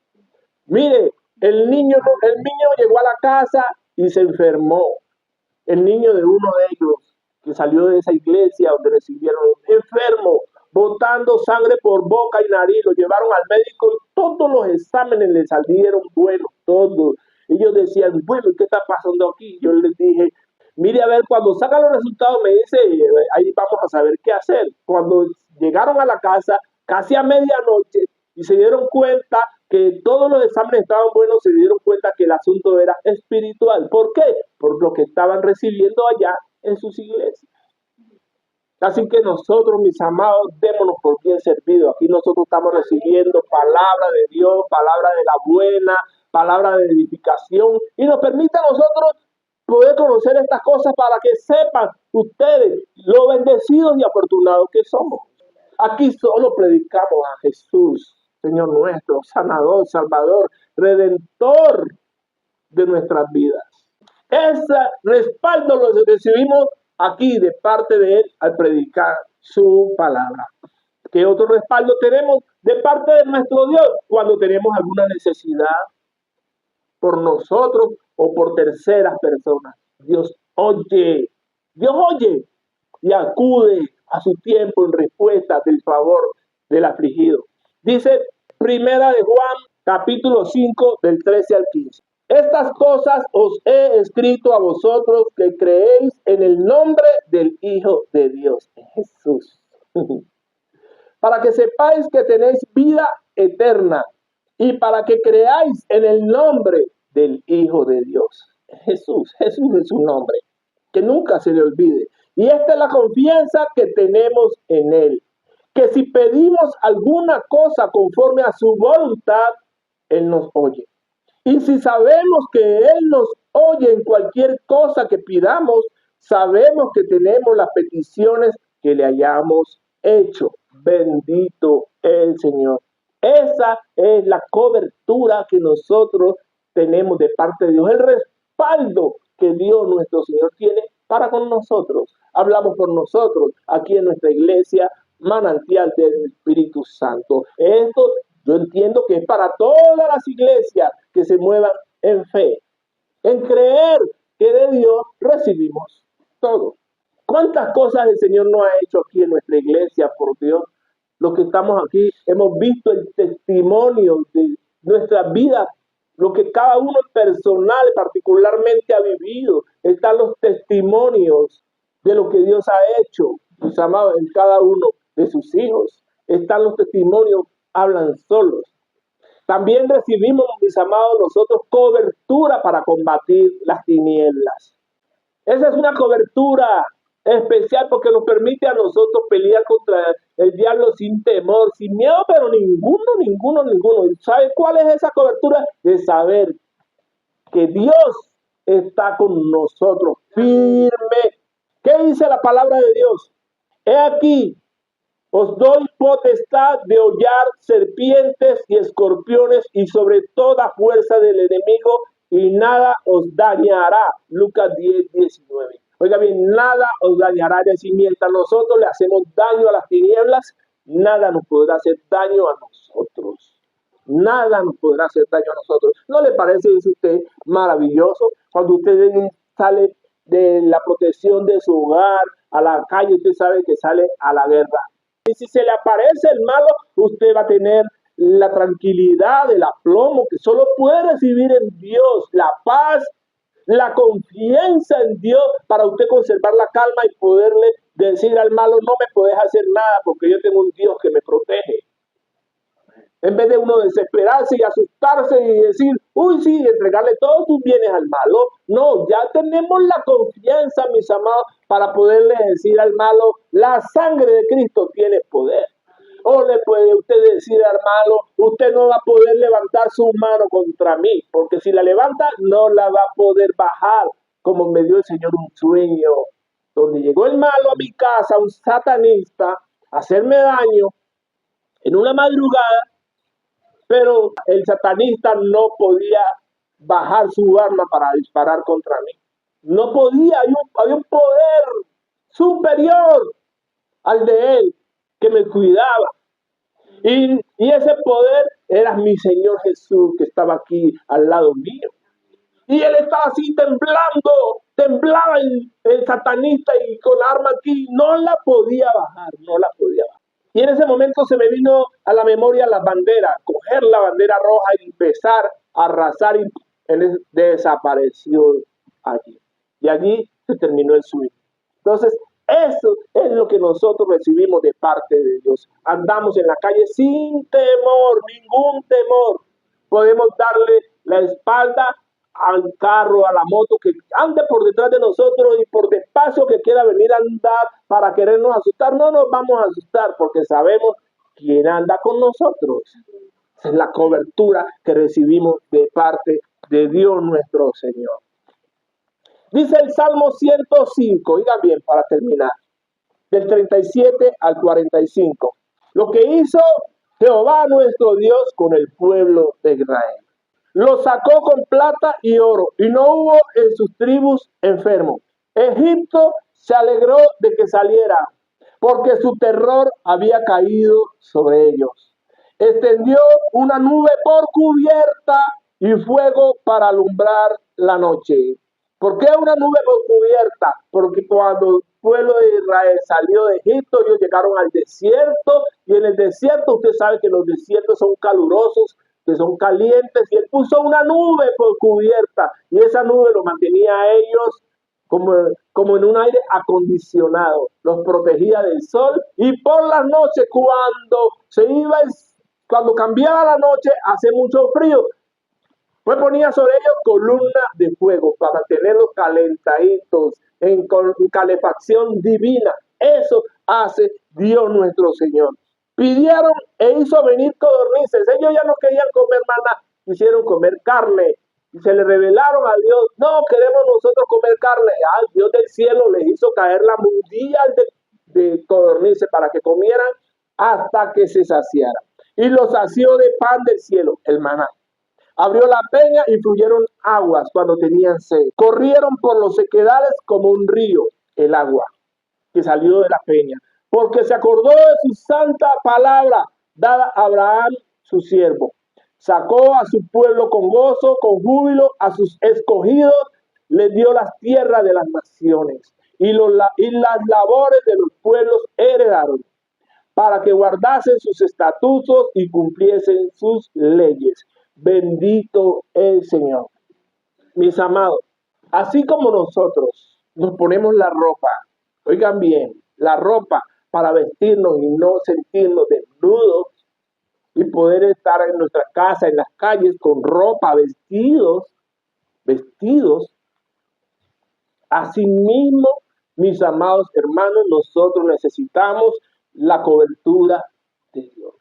Mire, el niño llegó a la casa y se enfermó. El niño de uno de ellos que salió de esa iglesia donde recibieron enfermo, botando sangre por boca y nariz, lo llevaron al médico y todos los exámenes le salieron buenos, todos. Ellos decían, bueno, ¿qué está pasando aquí? Yo les dije, mire, a ver, cuando sacan los resultados me dice, ahí vamos a saber qué hacer. Cuando llegaron a la casa, casi a medianoche, y se dieron cuenta que todos los exámenes estaban buenos, se dieron cuenta que el asunto era espiritual. ¿Por qué? Por lo que estaban recibiendo allá en sus iglesias. Así que nosotros, mis amados, démonos por bien servidos. Aquí nosotros estamos recibiendo palabra de Dios, palabra de la buena, palabra de edificación, y nos permite a nosotros poder conocer estas cosas para que sepan ustedes lo bendecidos y afortunados que somos. Aquí solo predicamos a Jesús, Señor nuestro, sanador, salvador, redentor de nuestras vidas. Ese respaldo lo recibimos aquí de parte de Él al predicar su palabra. ¿Qué otro respaldo tenemos de parte de nuestro Dios cuando tenemos alguna necesidad por nosotros o por terceras personas? Dios oye y acude a su tiempo en respuesta del favor del afligido. Dice Primera de Juan, capítulo 5, del 13 al 15. Estas cosas os he escrito a vosotros que creéis en el nombre del Hijo de Dios, Jesús, para que sepáis que tenéis vida eterna y para que creáis en el nombre del Hijo de Dios, Jesús. Jesús es su nombre, que nunca se le olvide. Y esta es la confianza que tenemos en Él, que si pedimos alguna cosa conforme a su voluntad, Él nos oye. Y si sabemos que Él nos oye en cualquier cosa que pidamos, sabemos que tenemos las peticiones que le hayamos hecho. Bendito el Señor. Esa es la cobertura que nosotros tenemos de parte de Dios, el respaldo que Dios nuestro Señor tiene para con nosotros. Hablamos por nosotros aquí en nuestra iglesia, Manantial del Espíritu Santo. Esto yo entiendo que es para todas las iglesias que se muevan en fe, en creer que de Dios recibimos todo. ¿Cuántas cosas el Señor nos ha hecho aquí en nuestra iglesia, por Dios? Los que estamos aquí hemos visto el testimonio de nuestra vida, lo que cada uno personal, particularmente ha vivido. Están los testimonios de lo que Dios ha hecho, mis amados, en cada uno de sus hijos. Están los testimonios, hablan solos. También recibimos, mis amados, nosotros cobertura para combatir las tinieblas. Esa es una cobertura especial porque nos permite a nosotros pelear contra el diablo sin temor, sin miedo, pero ninguno. ¿Sabe cuál es esa cobertura? De saber que Dios está con nosotros firme. ¿Qué dice la palabra de Dios? He aquí, os doy potestad de hollar serpientes y escorpiones y sobre toda fuerza del enemigo y nada os dañará. Lucas 10:19. Oiga bien, nada os dañará. Es decir, mientras nosotros le hacemos daño a las tinieblas, nada nos podrá hacer daño a nosotros. Nada nos podrá hacer daño a nosotros. ¿No le parece, dice usted, maravilloso? Cuando usted sale de la protección de su hogar a la calle, usted sabe que sale a la guerra. Y si se le aparece el malo, usted va a tener la tranquilidad, el aplomo que solo puede recibir en Dios, la paz, la confianza en Dios para usted conservar la calma y poderle decir al malo, no me puedes hacer nada porque yo tengo un Dios que me protege. En vez de uno desesperarse y asustarse y decir, uy, sí, entregarle todos tus bienes al malo. No, ya tenemos la confianza, mis amados, para poderle decir al malo, la sangre de Cristo tiene poder. O le puede usted decir al malo, usted no va a poder levantar su mano contra mí, porque si la levanta, no la va a poder bajar, como me dio el Señor un sueño, donde llegó el malo a mi casa, un satanista, a hacerme daño en una madrugada, pero el satanista no podía bajar su arma para disparar contra mí. No podía, había un poder superior al de él que me cuidaba. Y ese poder era mi Señor Jesús que estaba aquí al lado mío. Y él estaba así temblaba el satanista y con la arma aquí, no la podía bajar. Y en ese momento se me vino a la memoria la bandera, coger la bandera roja y empezar a arrasar y él desapareció allí. Y allí se terminó el sueño. Entonces, eso es lo que nosotros recibimos de parte de Dios. Andamos en la calle sin temor, ningún temor. Podemos darle la espalda al carro, a la moto que ande por detrás de nosotros y por despacio que quiera venir a andar para querernos asustar. No nos vamos a asustar porque sabemos quién anda con nosotros. Esa es la cobertura que recibimos de parte de Dios nuestro Señor. Dice el Salmo 105, oigan bien para terminar, del 37 al 45. Lo que hizo Jehová nuestro Dios con el pueblo de Israel. Lo sacó con plata y oro, y no hubo en sus tribus enfermos. Egipto se alegró de que saliera, porque su terror había caído sobre ellos. Extendió una nube por cubierta y fuego para alumbrar la noche. ¿Por qué una nube por cubierta? Porque cuando el pueblo de Israel salió de Egipto, ellos llegaron al desierto, y en el desierto usted sabe que los desiertos son calurosos, que son calientes, y él puso una nube por cubierta, y esa nube lo mantenía a ellos como en un aire acondicionado, los protegía del sol, y por las noches cuando cambiaba la noche, hace mucho frío, pues ponía sobre ellos columnas de fuego para mantenerlos calentaditos con calefacción divina. Eso hace Dios nuestro Señor. Pidieron e hizo venir codornices. Ellos ya no querían comer maná, quisieron comer carne. Y se le revelaron a Dios, no queremos nosotros comer carne. Dios del cielo les hizo caer la mundial de codornices para que comieran hasta que se saciaran. Y los sació de pan del cielo, el maná. Abrió la peña y fluyeron aguas cuando tenían sed. Corrieron por los sequedales como un río el agua que salió de la peña. Porque se acordó de su santa palabra dada a Abraham, su siervo. Sacó a su pueblo con gozo, con júbilo, a sus escogidos les dio las tierras de las naciones. Y las labores de los pueblos heredaron, para que guardasen sus estatutos y cumpliesen sus leyes. Bendito el Señor. Mis amados, así como nosotros nos ponemos la ropa, oigan bien, la ropa para vestirnos y no sentirnos desnudos y poder estar en nuestra casa, en las calles con ropa, vestidos. Asimismo, mis amados hermanos, nosotros necesitamos la cobertura de Dios.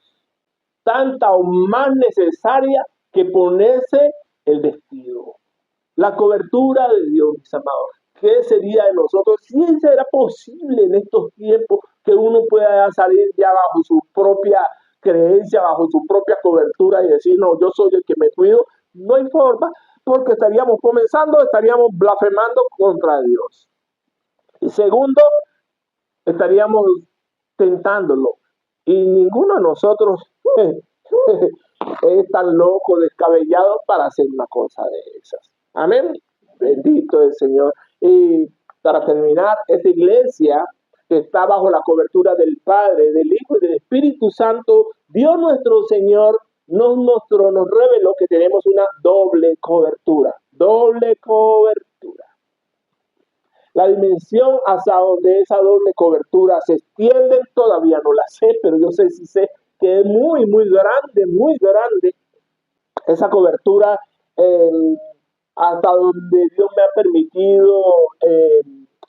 Tanta o más necesaria que ponerse el vestido. La cobertura de Dios, mis amados. ¿Qué sería de nosotros si será posible en estos tiempos que uno pueda salir ya bajo su propia creencia, bajo su propia cobertura y decir, no, yo soy el que me cuido? No hay forma, porque estaríamos blasfemando contra Dios. Y segundo, estaríamos tentándolo. Y ninguno de nosotros es tan loco, descabellado para hacer una cosa de esas. Amén. Bendito el Señor. Y para terminar, esta iglesia que está bajo la cobertura del Padre, del Hijo y del Espíritu Santo, Dios nuestro Señor nos reveló que tenemos una doble cobertura. Doble cobertura. La dimensión hasta donde esa doble cobertura se extiende, todavía no la sé, pero yo sé que es muy, muy grande esa cobertura, hasta donde Dios me ha permitido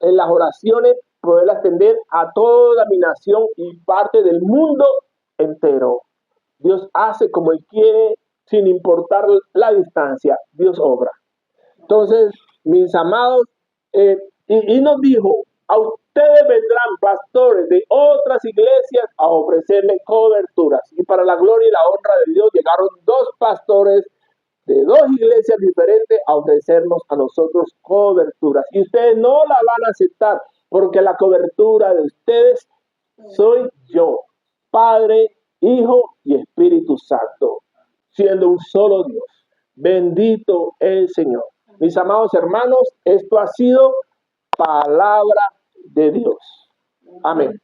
en las oraciones poderla extender a toda mi nación y parte del mundo entero. Dios hace como Él quiere, sin importar la distancia. Dios obra. Entonces, mis amados, y nos dijo, a ustedes vendrán pastores de otras iglesias a ofrecerle coberturas. Y para la gloria y la honra de Dios llegaron 2 pastores de 2 iglesias diferentes a ofrecernos a nosotros coberturas. Y ustedes no la van a aceptar, porque la cobertura de ustedes soy yo, Padre, Hijo y Espíritu Santo, siendo un solo Dios. Bendito el Señor. Mis amados hermanos, esto ha sido palabra de Dios. Amén.